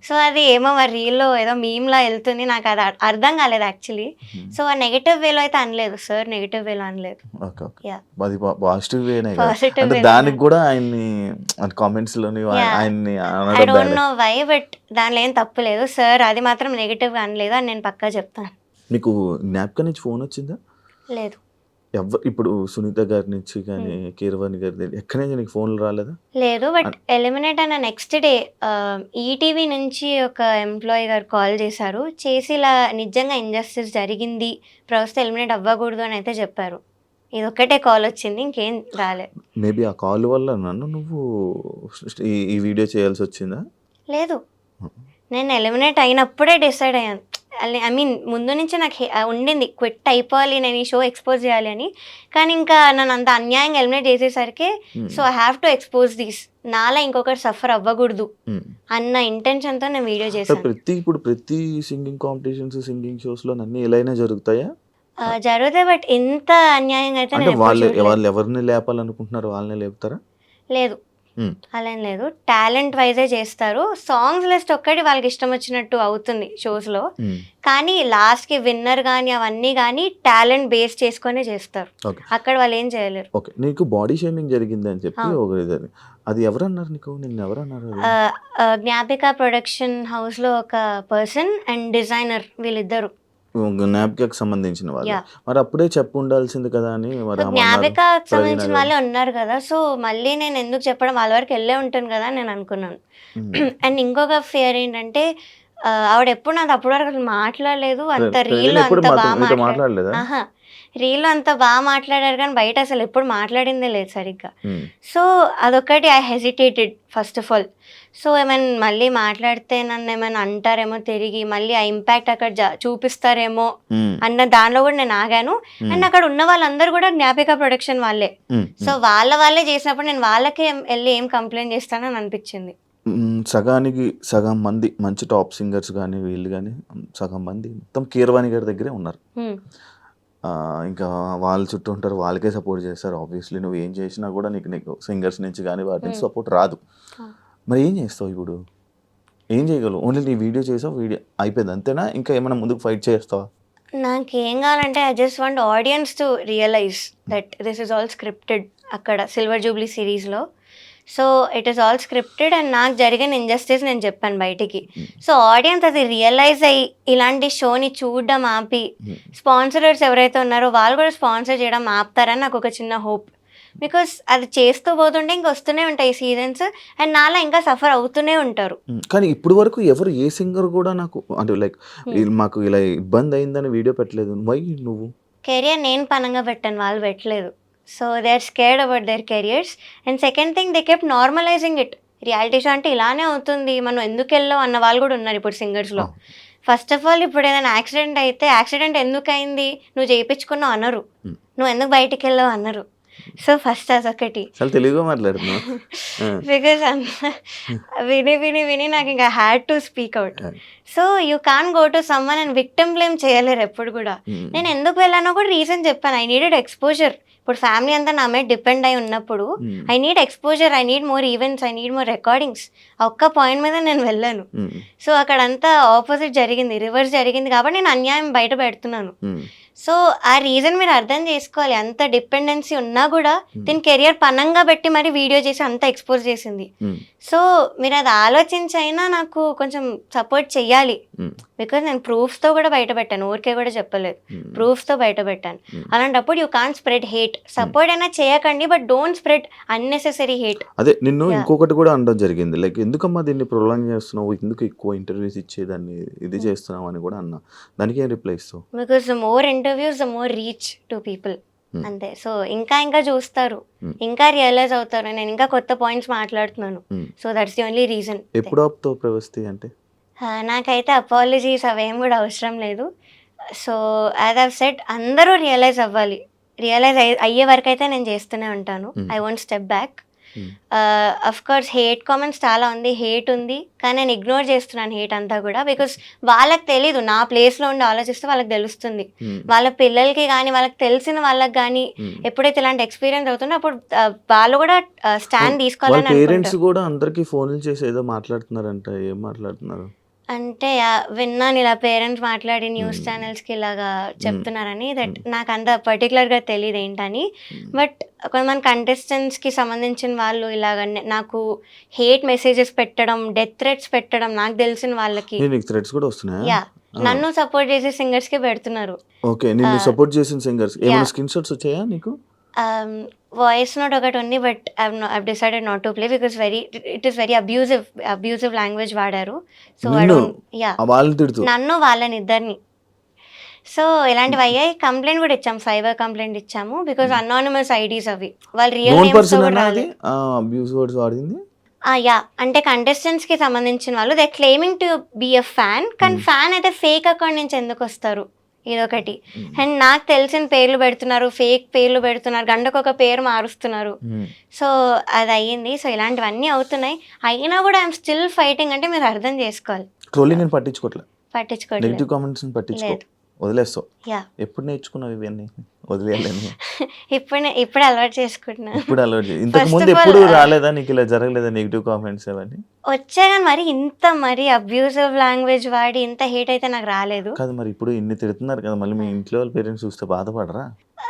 Speaker 2: సో అది ఏమో మరి రీల్లో ఏదో మీమ్లా వెళ్తుంది. నాకు అది అర్థం కాలేదు యాక్చువల్లీ. సో ఆ నెగటివ్ వేలో అయితే అనలేదు సార్, నెగటివ్ వేలో అనలేదు.
Speaker 1: దానికి కూడా ఆయన్ని కామెంట్స్ లోని ఆయన్ని
Speaker 2: I don't know why, but దానిలో ఏం తప్పు లేదు సార్. అది మాత్రం నెగటివ్ గా అనలేదు అని నేను పక్కా చెప్తాను.
Speaker 1: మీకు జ్ఞాపకం నుంచి ఫోన్ వచ్చిందా?
Speaker 2: లేదు.
Speaker 1: ఇప్పుడు సునీత గారి నుంచి కానీ కీరవాణి గారి ఎక్కడి నుంచి నీకు ఫోన్లు రాలేదా?
Speaker 2: లేదు. బట్ ఎలిమినేట్ అయిన నెక్స్ట్ డే ఈటీవీ నుంచి ఒక ఎంప్లాయీ గారు కాల్ చేశారు. చేసి ఇలా నిజంగా ఇంజస్టిస్ జరిగింది, ప్రస్తుతం ఎలిమినేట్ అవ్వకూడదు అని అయితే చెప్పారు. ఇది ఒక్కటే కాల్ వచ్చింది, ఇంకేం రాలేదు.
Speaker 1: మేబీ ఆ కాల్ వల్ల నువ్వు ఈ వీడియో చేయాల్సి వచ్చిందా?
Speaker 2: లేదు, నేను ఎలిమినేట్ అయినప్పుడే డిసైడ్ అయ్యాను. ఐ మీన్ ముందు నుంచి నాకు ఉండింది క్విట్ అయిపోవాలి, నేను ఈ షో ఎక్స్పోజ్ చేయాలి అని. కానీ ఇంకా నన్ను అంత అన్యాయంగా ఎలిమినేట్ చేసేసరికి so I have to expose this, నాలా ఇంకొకటి సఫర్ అవ్వకూడదు అన్న ఇంటెన్షన్తో నేను వీడియో చేశాను.
Speaker 1: ప్రతి సింగింగ్ కాంపిటీషన్స్, సింగింగ్ షోస్ లో అన్ని ఎలాగైనా జరుగుతాయా?
Speaker 2: జరుగుతాయి. బట్ ఇంత అన్యాయంగా అయితే
Speaker 1: వాళ్ళు ఎవరిని లేపాలనుకుంటున్నారు వాళ్ళని లేపుతారా?
Speaker 2: లేదు, అలా ఏం లేదు. టాలెంట్ వైజే చేస్తారు. సాంగ్స్ లిస్ట్ ఒక్కటి వాళ్ళకి ఇష్టం వచ్చినట్టు అవుతుంది షోస్ లో. కానీ లాస్ట్ కి విన్నర్ గానీ అవన్నీ గానీ టాలెంట్ బేస్ చేసుకునే చేస్తారు. అక్కడ వాళ్ళు ఏం చేయలేరు.
Speaker 1: ఓకే, నీకు బాడీ షేమింగ్ జరిగింది అని చెప్పి అది ఎవరన్నారు నీకు? నిన్ను ఎవరన్నారు?
Speaker 2: జ్ఞాపిక ప్రొడక్షన్ హౌస్ లో ఒక పర్సన్ అండ్ డిజైనర్, వీళ్ళిద్దరు
Speaker 1: జ్ఞాపికకు సంబంధించిన వాళ్ళు.
Speaker 2: యాహ్!
Speaker 1: మరి అప్పుడే చెప్పు ఉండాల్సింది కదా అని మరి ఆమె అన్నారు.
Speaker 2: జ్ఞాపికకి
Speaker 1: ప్రవీణ
Speaker 2: సంబంధించిన
Speaker 1: గారు.
Speaker 2: వాళ్ళే ఉన్నారు కదా! సో, మళ్ళీ నేను ఎందుకు చెప్పడం వాళ్ళ వరకు ఎళ్ళే ఉంటాను కదా! అని నేను అనుకున్నాను. అండ్ ఇంకొక ఫియర్ ఏంటంటే ఆవిడ ఎప్పుడు నాతో అప్పటి వరకు అసలు మాట్లాడలేదు. అంత
Speaker 1: ప్రవీణ
Speaker 2: రీల్‌లో
Speaker 1: ఎప్పుడు
Speaker 2: అంత
Speaker 1: మీతో మాట్లాడలేదా?
Speaker 2: అహా! రీల్‌లో అంత మాట్లాడారు కానీ బయట అసలు ఎప్పుడు మాట్లాడిందే లేదు సరిగ్గా.
Speaker 1: హ్మ్.
Speaker 2: సో, అదొక్కటి I hesitated first of all. So, ఏమైనా మళ్ళీ మాట్లాడితే నన్నేమైనా అంటారేమో తిరిగి, మళ్ళీ ఆ ఇంపాక్ట్ అక్కడ చూపిస్తారేమో
Speaker 1: హ్మ్.
Speaker 2: అన్న దానిలో కూడా నేను ఆగాను. అండ్ అక్కడ ఉన్న వాళ్ళందరూ కూడా జ్ఞాపిక ప్రొడక్షన్ వాళ్ళే.
Speaker 1: హ్మ్.
Speaker 2: సో, వాళ్ళే చేసినప్పుడు నేను వాళ్ళకే ఎళ్లి ఏం కంప్లెయింట్ చేస్తానని అనిపించింది.
Speaker 1: సగానికి సగం మంది మంచి టాప్ సింగర్స్ గానీ, వీళ్ళు గానీ సగం మంది మొత్తం కీరవాణి గారి దగ్గరే ఉన్నారు.
Speaker 2: హ్మ్.
Speaker 1: ఇంకా వాళ్ళ చుట్టూ ఉంటారు. వాళ్ళకే సపోర్ట్ చేస్తారు. ఆబ్వియస్లీ నువ్వు ఏం చేసినా కూడా నీకు సింగర్స్ నుంచి గానీ వాటి నుంచి సపోర్ట్ రాదు. మరి ఏం చేస్తావు ఇప్పుడు? ఏం చేయగలవు? ఓన్లీ నీ వీడియో చేసావు. వీడియో అయిపోయింది అంతేనా? ఇంకా ఏమైనా ముందుకు ఫైట్ చేస్తావా?
Speaker 2: నాకేం కావాలంటే I just want audience to realise that this is all scripted అక్కడ సిల్వర్ జూబ్లీ సిరీస్‌లో. So, it is all scripted and నాకు జరిగిన ఇన్‌జస్టిస్ నేను చెప్పాను బయటికి. సో, ఆడియన్స్ అది రియలైజ్ అయ్యి ఇలాంటి షోని చూడడం ఆపి స్పాన్సరర్స్ ఎవరైతే ఉన్నారో వాళ్ళు కూడా స్పాన్సర్ చేయడం ఆపుతారని నాకు ఒక చిన్న హోప్. బికాస్ అది చేస్తూ పోతుంటే ఇంక వస్తూనే ఉంటాయి సీజన్స్ అండ్ నాలా ఇంకా సఫర్ అవుతూనే ఉంటారు.
Speaker 1: కానీ ఇప్పుడు వరకు ఎవరు ఏ సింగర్ కూడా నాకు అంటే లైక్ మాకు ఇలా ఇబ్బంది అయిందని వీడియో పెట్టలేదు. వై నువ్వు?
Speaker 2: కెరియర్ నేను పనంగా పెట్టాను, వాళ్ళు పెట్టలేదు. So they are scared about their careers. And second thing they kept normalising it. Reality show అంటే ఇలానే అవుతుంది, మనం ఎందుకు వెళ్ళావు అన్న వాళ్ళు కూడా ఉన్నారు ఇప్పుడు సింగర్స్లో. ఫస్ట్ ఆఫ్ ఆల్ ఇప్పుడు ఏదైనా యాక్సిడెంట్ అయితే యాక్సిడెంట్ ఎందుకు అయింది, నువ్వు చేయించుకున్నావు అనరు, నువ్వు ఎందుకు బయటికి వెళ్ళావు అనరు. సో ఫస్ట్ అదొకటి.
Speaker 1: చాలా తెలుగుగా మాట్లాడుతున్నావు.
Speaker 2: బికాస్ విని విని విని నాకు ఇంకా had to speak out. So you can go to someone and victim blame చేయలేరు ఎప్పుడు కూడా. నేను ఎందుకు వెళ్ళానో కూడా రీజన్ చెప్పాను. I needed exposure. ఇప్పుడు ఫ్యామిలీ అంతా నా మీద డిపెండ్ అయి ఉన్నప్పుడు I need exposure, I need more events, I need more recordings. ఆ ఒక్క పాయింట్ మీద నేను వెళ్ళాను. సో అక్కడంతా ఆపోజిట్ జరిగింది, రివర్స్ జరిగింది కాబట్టి నేను అన్యాయం బయట పెడుతున్నాను. సో ఆ రీజన్ మీరు అర్థం చేసుకోవాలి. అంత డిపెండెన్సీ ఉన్నా కూడా దీని కెరియర్ పనంగా పెట్టి మరి వీడియో చేసి అంత ఎక్స్పోజ్ చేసింది. సో మీరు అది ఆలోచించైనా నాకు కొంచెం సపోర్ట్ చెయ్యాలి. బికాజ్ నేను ప్రూఫ్స్తో కూడా బయట పెట్టాను, ఊరికే కూడా చెప్పలేదు, ప్రూఫ్స్తో బయట పెట్టాను. అలాంటప్పుడు you can't spread hate. Support అయినా చేయకండి but don't spread unnecessary hate.
Speaker 1: అదే నిన్ను ఇంకొకటి కూడా అనడం జరిగింది, లైక్ ఎందుకమ్మా దీన్ని ప్రొలాంగ్ చేస్తున్నావు, ఎందుకు ఎక్కువ ఇంటర్వ్యూస్ ఇచ్చేదాన్ని ఇది చేస్తున్నావు అని కూడా అన్నా. దానికి ఏం రిప్లై ఇస్తావు?
Speaker 2: Because the more interviews the more reach to people. అంతే. సో ఇంకా చూస్తారు, ఇంకా రియలైజ్ అవుతారు, నేను ఇంకా కొత్త పాయింట్స్ మాట్లాడుతున్నాను. So that's the only reason.
Speaker 1: ఎప్పుడు ఆపుతావు ప్రవస్తి అంటే?
Speaker 2: నాకైతే అపాలజీస్ అవేం కూడా అవసరం లేదు. సో యాజ్ ఐవ్ సెడ్ అందరూ రియలైజ్ అవ్వాలి. రియలైజ్ అయ్యే వరకు అయితే నేను చేస్తూనే ఉంటాను. I won't step back. Of course hate comments చాలా ఉంది, హేట్ ఉంది, కానీ నేను ఇగ్నోర్ చేస్తున్నాను హేట్ అంతా కూడా. బికాస్ వాళ్ళకి తెలీదు, నా ప్లేస్లో ఉండి ఆలోచిస్తే వాళ్ళకి తెలుస్తుంది. వాళ్ళ పిల్లలకి కానీ వాళ్ళకి తెలిసిన వాళ్ళకి కానీ ఎప్పుడైతే ఇలాంటి ఎక్స్పీరియన్స్ అవుతుందో అప్పుడు వాళ్ళు కూడా స్టాండ్ తీసుకోవాలని
Speaker 1: పేరెంట్స్
Speaker 2: అనుకుంటారు.
Speaker 1: కూడా అందరికి ఫోన్లు చేసి ఏదో మాట్లాడుతున్నారంట. ఏం మాట్లాడుతున్నారు
Speaker 2: అంటే విన్నాను ఇలా పేరెంట్స్ మాట్లాడి న్యూస్ ఛానల్స్కి ఇలాగా చెప్తున్నారని. దట్ నాకు అంత పర్టికులర్గా తెలియదు ఏంటని. బట్ కొంతమంది కంటెస్టెంట్స్కి సంబంధించిన వాళ్ళు ఇలాగ నాకు హేట్ మెసేజెస్ పెట్టడం, డెత్ థ్రెట్స్ పెట్టడం నాకు తెలిసిన వాళ్ళకి.
Speaker 1: థ్రెట్స్ కూడా వస్తున్నాయా?
Speaker 2: యా, నన్ను సపోర్ట్ చేసే సింగర్స్కి పెడుతున్నారు.
Speaker 1: ఓకే, నిన్ను సపోర్ట్ చేసిన సింగర్స్ ఏమైనా స్క్రీన్ షాట్స్ వచ్చాయా నీకు?
Speaker 2: వాయిస్ నోట్ ఒకటి ఉంది but I've decided not to play because it is very abusive language వాడారు. సో నన్ను వాళ్ళని ఇద్దరిని. సో ఇలాంటివి అయ్యాయి. కంప్లైంట్ కూడా ఇచ్చాము, సైబర్ కంప్లైంట్ ఇచ్చాము. బికాస్ అనానిమస్ ఐడీస్ అవి, వాళ్ళు రియల్ నేమ్స్ కూడా రాలేదు. యా, అంటే కంటెస్టెంట్స్కి సంబంధించిన వాళ్ళు they claiming to be a fan, కానీ ఫ్యాన్ అయితే ఫేక్ అకౌంట్ నుంచి ఎందుకు వస్తారు, ఇదొకటి. అండ్ నాకు తెలిసిన పేర్లు పెడుతున్నారు, ఫేక్ పేర్లు పెడుతున్నారు, గంటకొక పేరు మారుస్తున్నారు. సో అది అయ్యింది. సో ఇలాంటివన్నీ అవుతున్నాయి. అయినా కూడా ఐఎమ్ స్టిల్ ఫైటింగ్. అంటే మీరు అర్థం చేసుకోవాలి.
Speaker 1: ట్రోలింగ్ పట్టించుకోవట్లేదు,
Speaker 2: లేదు,
Speaker 1: వదిలేస్తావు.
Speaker 2: యా,
Speaker 1: ఎప్పుడు నేర్చుకున్నావు ఇవన్నీ? వదిలేయాలని
Speaker 2: ఇప్పుడు అలవాటు చేసుకుంటున్నా.
Speaker 1: ఇంతకు ముందు ఎప్పుడు రాలేదా నీకు, ఇలా జరగలేదా నెగిటివ్ కామెంట్స్ అవన్నీ?
Speaker 2: వచ్చా కానీ మరి ఇంత మరి అబ్యూజివ్ లాంగ్వేజ్ వాడి ఇంత హేట్ అయితే నాకు రాలేదు.
Speaker 1: కాదు మరి ఇప్పుడు ఇన్ని తిడుతున్నారు కదా, మళ్ళీ మీ ఇంట్లో వాళ్ళ పేరెంట్స్ చూస్తే బాధపడరా?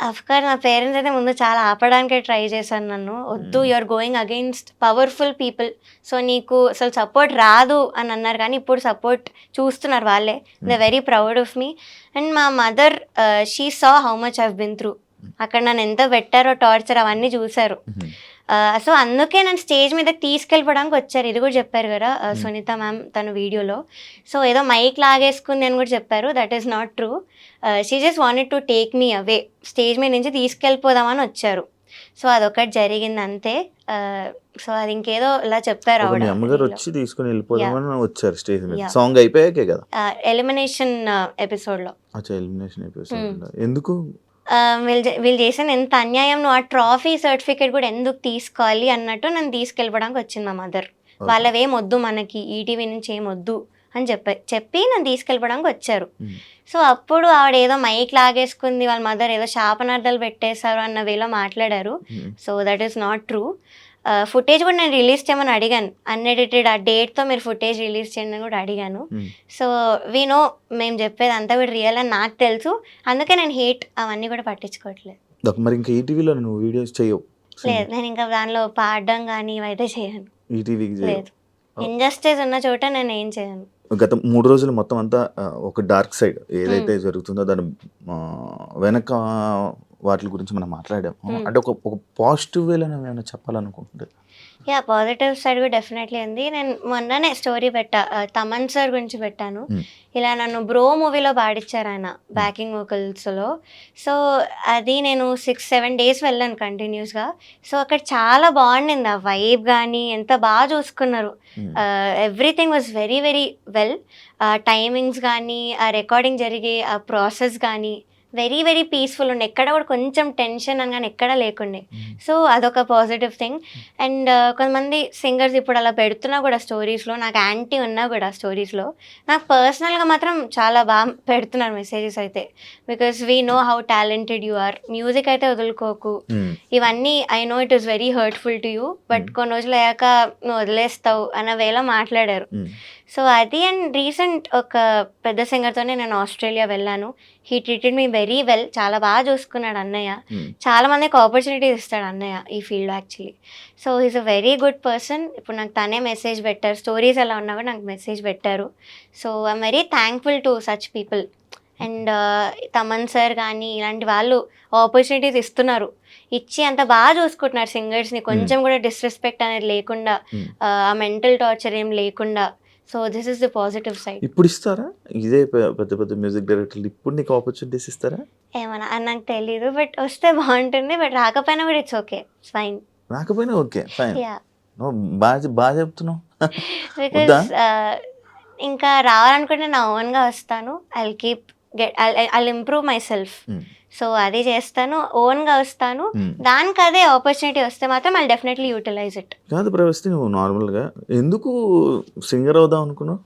Speaker 2: అఫ్కోర్స్ మా పేరెంట్స్ అయితే ముందు చాలా ఆపడానికే ట్రై చేశాను నన్ను. వద్దు, you're going against powerful people, so నీకు అసలు సపోర్ట్ రాదు అని అన్నారు. కానీ ఇప్పుడు సపోర్ట్ చూస్తున్నారు వాళ్ళే. They very proud of me. And మా mother, she saw how much I've been through. అక్కడ నన్ను ఎంత పెట్టారో, టార్చర్ అవన్నీ చూశారు. సో అందుకే నన్ను స్టేజ్ మీదకి తీసుకెళ్ళిపోవడానికి వచ్చారు. ఇది కూడా చెప్పారు కదా సునీత మ్యామ్ తన వీడియోలో. సో ఏదో మైక్ లాగేసుకుంది అని కూడా చెప్పారు. That is not true. She just wanted to take me away, stage మీద నుంచి తీసుకెళ్ళిపోదామని వచ్చారు. సో అదొకటి జరిగింది అంతే. సో అది ఇంకేదో ఇలా చెప్పారు
Speaker 1: మీ అమ్మగారు వచ్చి తీసుకుని వెళ్ళిపోదామని వచ్చారు స్టేజ్ మీద. సాంగ్ అయిపోయాకే కదా,
Speaker 2: ఎలిమినేషన్ ఎపిసోడ్లో.
Speaker 1: అచ్చా, ఎలిమినేషన్ ఎపిసోడ్. ఎందుకు
Speaker 2: వీళ్ళు చేసిన ఎంత అన్యాయం, నువ్వు ఆ ట్రాఫీ సర్టిఫికేట్ కూడా ఎందుకు తీసుకోవాలి అన్నట్టు నన్ను తీసుకెళ్ళిపోవడానికి వచ్చింది మా మదర్. వాళ్ళవేం వద్దు మనకి, ఈటీవీ నుంచి ఏం వద్దు అని చెప్పి నన్ను తీసుకెళ్ళిపోవడానికి వచ్చారు. సో అప్పుడు ఆవిడ ఏదో మైక్ లాగేసుకుంది, వాళ్ళ మదర్ ఏదో శాపనార్థాలు పెట్టేశారు అన్న వేలో మాట్లాడారు. So that is not true. Footage కూడా నేను రిలీజ్ చేయమని అడిగాను, అన్ఎడిటెడ్ ఆ డేట్తో మీరు ఫుటేజ్ రిలీజ్ చేయండి అని కూడా అడిగాను. సో వీ నో మేము చెప్పేది అంతా కూడా రియల్ అని నాకు తెలుసు. అందుకే నేను హేట్ అవన్నీ కూడా పట్టించుకోవట్లేదు.
Speaker 1: మరి ఇంకా ఈటీవీలో నువ్వు వీడియోస్ చేయవు?
Speaker 2: లేదు, నేను ఇంకా దానిలో పాడడం కానీ ఇవైతే చేయను.
Speaker 1: ఈటీవీకి
Speaker 2: లేదు, ఇంజస్టిస్ ఉన్న చోట నేను ఏం చేయను.
Speaker 1: గత 3 రోజులు మొత్తం అంతా ఒక డార్క్ సైడ్ ఏదైతే జరుగుతుందో దాని వెనక వాటి గురించి మనం మాట్లాడాము. అంటే ఒక పాజిటివ్ వేలో ఏమైనా చెప్పాలనుకుంటుంటే?
Speaker 2: యా, పాజిటివ్ సైడ్ కూడా డెఫినెట్లీ ఉంది. నేను మొన్ననే స్టోరీ పెట్టా, తమన్ సార్ గురించి పెట్టాను. ఇలా నన్ను బ్రో మూవీలో పాడించారు ఆయన బ్యాకింగ్ వోకల్స్లో. సో అది నేను 6-7 డేస్ వెళ్ళాను కంటిన్యూస్గా. సో అక్కడ చాలా బాగుండింది, ఆ వైబ్ కానీ ఎంత బాగా చూసుకున్నారు. Everything was very very well. Timings కానీ, ఆ రికార్డింగ్ జరిగే ఆ ప్రాసెస్ కానీ వెరీ వెరీ పీస్ఫుల్ ఉండే. ఎక్కడ కూడా కొంచెం టెన్షన్ అని కానీ ఎక్కడ లేకుండే. సో అదొక పాజిటివ్ థింగ్. అండ్ కొంతమంది సింగర్స్ ఇప్పుడు అలా పెడుతున్నా కూడా స్టోరీస్లో, నాకు యాంటీ ఉన్నా కూడా స్టోరీస్లో, నాకు పర్సనల్గా మాత్రం చాలా బాగా పెడుతున్నారు మెసేజెస్ అయితే. Because we know how talented you are, music అయితే వదులుకోకు, ఇవన్నీ I know it is very hurtful to you, but కొన్ని రోజులు అయ్యాక నువ్వు వదిలేస్తావు అన్న వేళ మాట్లాడారు. సో అది. అండ్ రీసెంట్ ఒక పెద్ద సింగర్తోనే నేను ఆస్ట్రేలియా వెళ్ళాను. He treated me very well, చాలా బాగా చూసుకున్నాడు అన్నయ్య. చాలా మందికి ఆపర్చునిటీస్ ఇస్తాడు అన్నయ్య ఈ ఫీల్డ్లో actually. So he's a very good person. ఇప్పుడు నాకు తనే మెసేజ్ పెట్టారు, స్టోరీస్ ఎలా ఉన్నా కూడా నాకు మెసేజ్ పెట్టారు. So I'm very thankful to such people. And Thaman sir కానీ ఇలాంటి వాళ్ళు ఆపర్చునిటీస్ ఇస్తున్నారు, ఇచ్చి అంత బాగా చూసుకుంటున్నారు సింగర్స్ని. కొంచెం కూడా డిస్రెస్పెక్ట్ అనేది లేకుండా, ఆ మెంటల్ టార్చర్ ఏం లేకుండా. So this is the positive side.
Speaker 1: ఇప్పుడు ఇస్తారా ఇదే పెద్ద పెద్ద మ్యూజిక్ డైరెక్టర్లు ఇప్పుడు నీకు ఆపర్చునిటీస్ ఇస్తారా?
Speaker 2: ఏమన్నా నాకు తెలీదు, బట్ వస్తే బాగుంటుంది. బట్ రాకపోయినా కూడా ఇట్స్ ఓకే, ఫైన్.
Speaker 1: రాకపోయినా ఓకే, ఫైన్.
Speaker 2: యా,
Speaker 1: బాగా చెప్తున్నావు.
Speaker 2: బికాస్ ఇంకా రావాలనుకుంటే నా ఓన్గా వస్తాను. I'll improve my self. So అది చేస్తాను, ఓన్గా వస్తాను. దానికి అదే ఆపర్చునిటీ వస్తే మాత్రం ఐల్ డెఫినెట్లీ యూటిలైజ్ ఇట్.
Speaker 1: కాదు ప్రవస్తి, నువ్వు నార్మల్గా ఎందుకు సింగర్ అవుదాం అనుకున్నావు?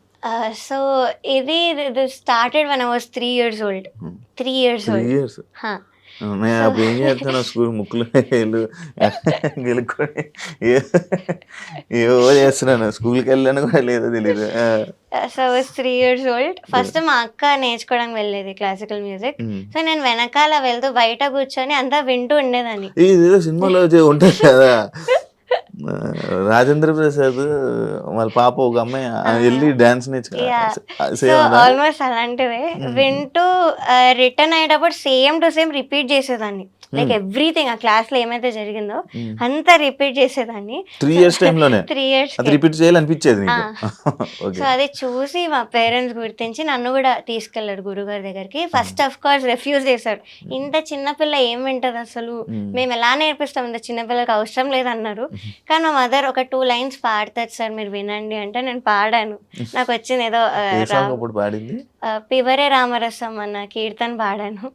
Speaker 2: సో ఇది started when I was 3 years old. 3 years old.
Speaker 1: 3 years. నేను అప్పుడు ఏం చేస్తాను, స్కూల్ ముక్కులు గెలుక్కొని ఏవో చేస్తున్నాను, స్కూల్కి వెళ్ళాను కూడా లేదో తెలియదు.
Speaker 2: So I was 3 years old. First మా అక్క నేర్చుకోవడానికి వెళ్ళేది క్లాసికల్ మ్యూజిక్. సో నేను వెనకాల వెళ్తూ బయట కూర్చొని అంతా వింటూ ఉండేదాన్ని.
Speaker 1: ఇదేదో సినిమాలో ఉంటుంది కదా, రాజేంద్ర ప్రసాద్ వాళ్ళ పాప ఒక అమ్మాయి వెళ్ళి డాన్స్ నేర్చుకో,
Speaker 2: ఆల్మోస్ట్ అలాంటిదే. వింటూ రిటర్న్ అయ్యేటప్పుడు సేమ్ టు సేమ్ రిపీట్ చేసేదాన్ని. లైక్ ఎవ్రీథింగ్ ఆ క్లాస్ లో ఏమైతే జరిగిందో అంతా రిపీట్ చేసేదాన్ని.
Speaker 1: 3 years టైంలోనే
Speaker 2: 3 years
Speaker 1: రిపీట్ చేయాలనిపించేది.
Speaker 2: సో అది చూసి మా పేరెంట్స్ గుర్తించి నన్ను కూడా తీసుకెళ్లారు గురుగారి దగ్గరికి. ఫస్ట్ ఆఫ్ కోర్స్ రిఫ్యూజ్ చేశారు. ఇంత చిన్నపిల్ల ఏం వింటది అసలు, మేము ఎలా నేర్పిస్తాం, ఇంత చిన్నపిల్లకి అవసరం లేదన్నారు. కానీ మా మదర్ ఒక 2 lines పాడతారు సార్ మీరు వినండి అంటే నేను పాడాను. నాకు వచ్చింది ఏదో పివరే రామరసం అన్న కీర్తన పాడాను.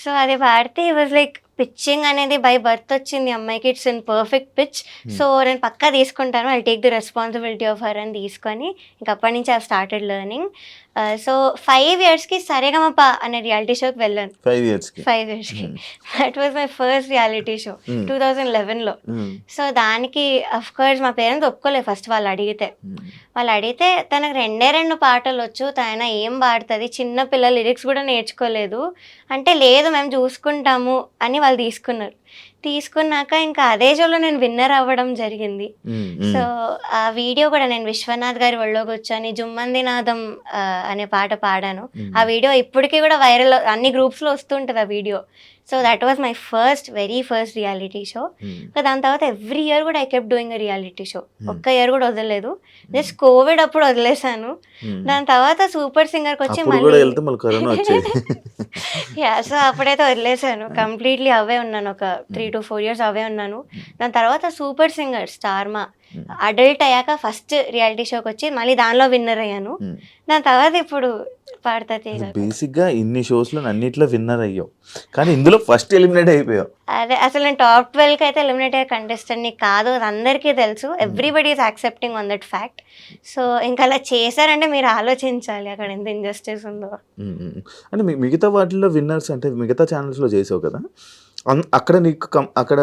Speaker 2: సో అది పాడితే ఈ వాజ్ లైక్ పిచ్చింగ్ అనేది బై బర్త్ వచ్చింది అమ్మాయికి, it's in perfect pitch. So నేను పక్కా తీసుకుంటాను, I take the responsibility of her అని తీసుకొని ఇంక అప్పటి నుంచి ఐ స్టార్టెడ్ లెర్నింగ్. సో 5 yearsకి సరేగమప అనే రియాలిటీ షోకి వెళ్ళాను.
Speaker 1: 5 yearsకి
Speaker 2: 5 yearsకి that was my first reality show 2011లో. సో దానికి అఫ్ కోర్స్ మా పేరెంట్స్ ఒప్పుకోలేదు ఫస్ట్. వాళ్ళు అడిగితే తనకు 2 పాటలు వచ్చు, తన ఏం పాడుతుంది, చిన్న పిల్లల లిరిక్స్ కూడా నేర్చుకోలేదు అంటే, లేదు మేము చూసుకుంటాము అని వాళ్ళు తీసుకున్నాక ఇంకా అదే షోలో నేను విన్నర్ అవ్వడం జరిగింది. సో ఆ వీడియో కూడా నేను విశ్వనాథ్ గారి ఒళ్ళో కూర్చొని జుమ్మందినాదం అనే పాట పాడాను. ఆ వీడియో ఇప్పటికీ కూడా వైరల్, అన్ని గ్రూప్స్లో వస్తుంటుంది ఆ video. So that was my very first reality show. దాని తర్వాత ఎవ్రీ ఇయర్ కూడా I kept doing a reality show. ఒక్క ఇయర్ కూడా వదలలేదు. జస్ట్ కోవిడ్ అప్పుడు వదిలేసాను. దాని తర్వాత సూపర్ సింగర్కి వచ్చి సో అప్పుడైతే వదిలేసాను కంప్లీట్లీ. అవే ఉన్నాను ఒక 3 to 4 years అవే ఉన్నాను. దాని తర్వాత సూపర్ సింగర్ స్టార్మా అడల్ట్ అయ్యాక ఫస్ట్ రియాలిటీ షోకి వచ్చి మళ్ళీ దానిలో విన్నర్ అయ్యాను. దాని తర్వాత ఇప్పుడు పాడతా తీగ.
Speaker 1: బేసిక్గా ఇన్ని షోస్లో అన్నిట్లో విన్నర్ అయ్యావు, కానీ ఇందులో ఫస్ట్ ఎలిమినేట్ అయిపోయావు.
Speaker 2: అదే అసలు నేను టాప్ 12కి అయితే ఎలిమినేట్ అయ్యే కంటెస్టెంట్ని కాదు, అది అందరికీ తెలుసు. Everybody is accepting on that fact. So ఇంకా అలా చేశారంటే మీరు ఆలోచించాలి అక్కడ ఎంత ఇంజస్టిస్ ఉందో.
Speaker 1: అంటే మిగతా వాటిల్లో విన్నర్స్ అంటే మిగతా ఛానల్స్లో చేసావు కదా, అక్కడ నీకు అక్కడ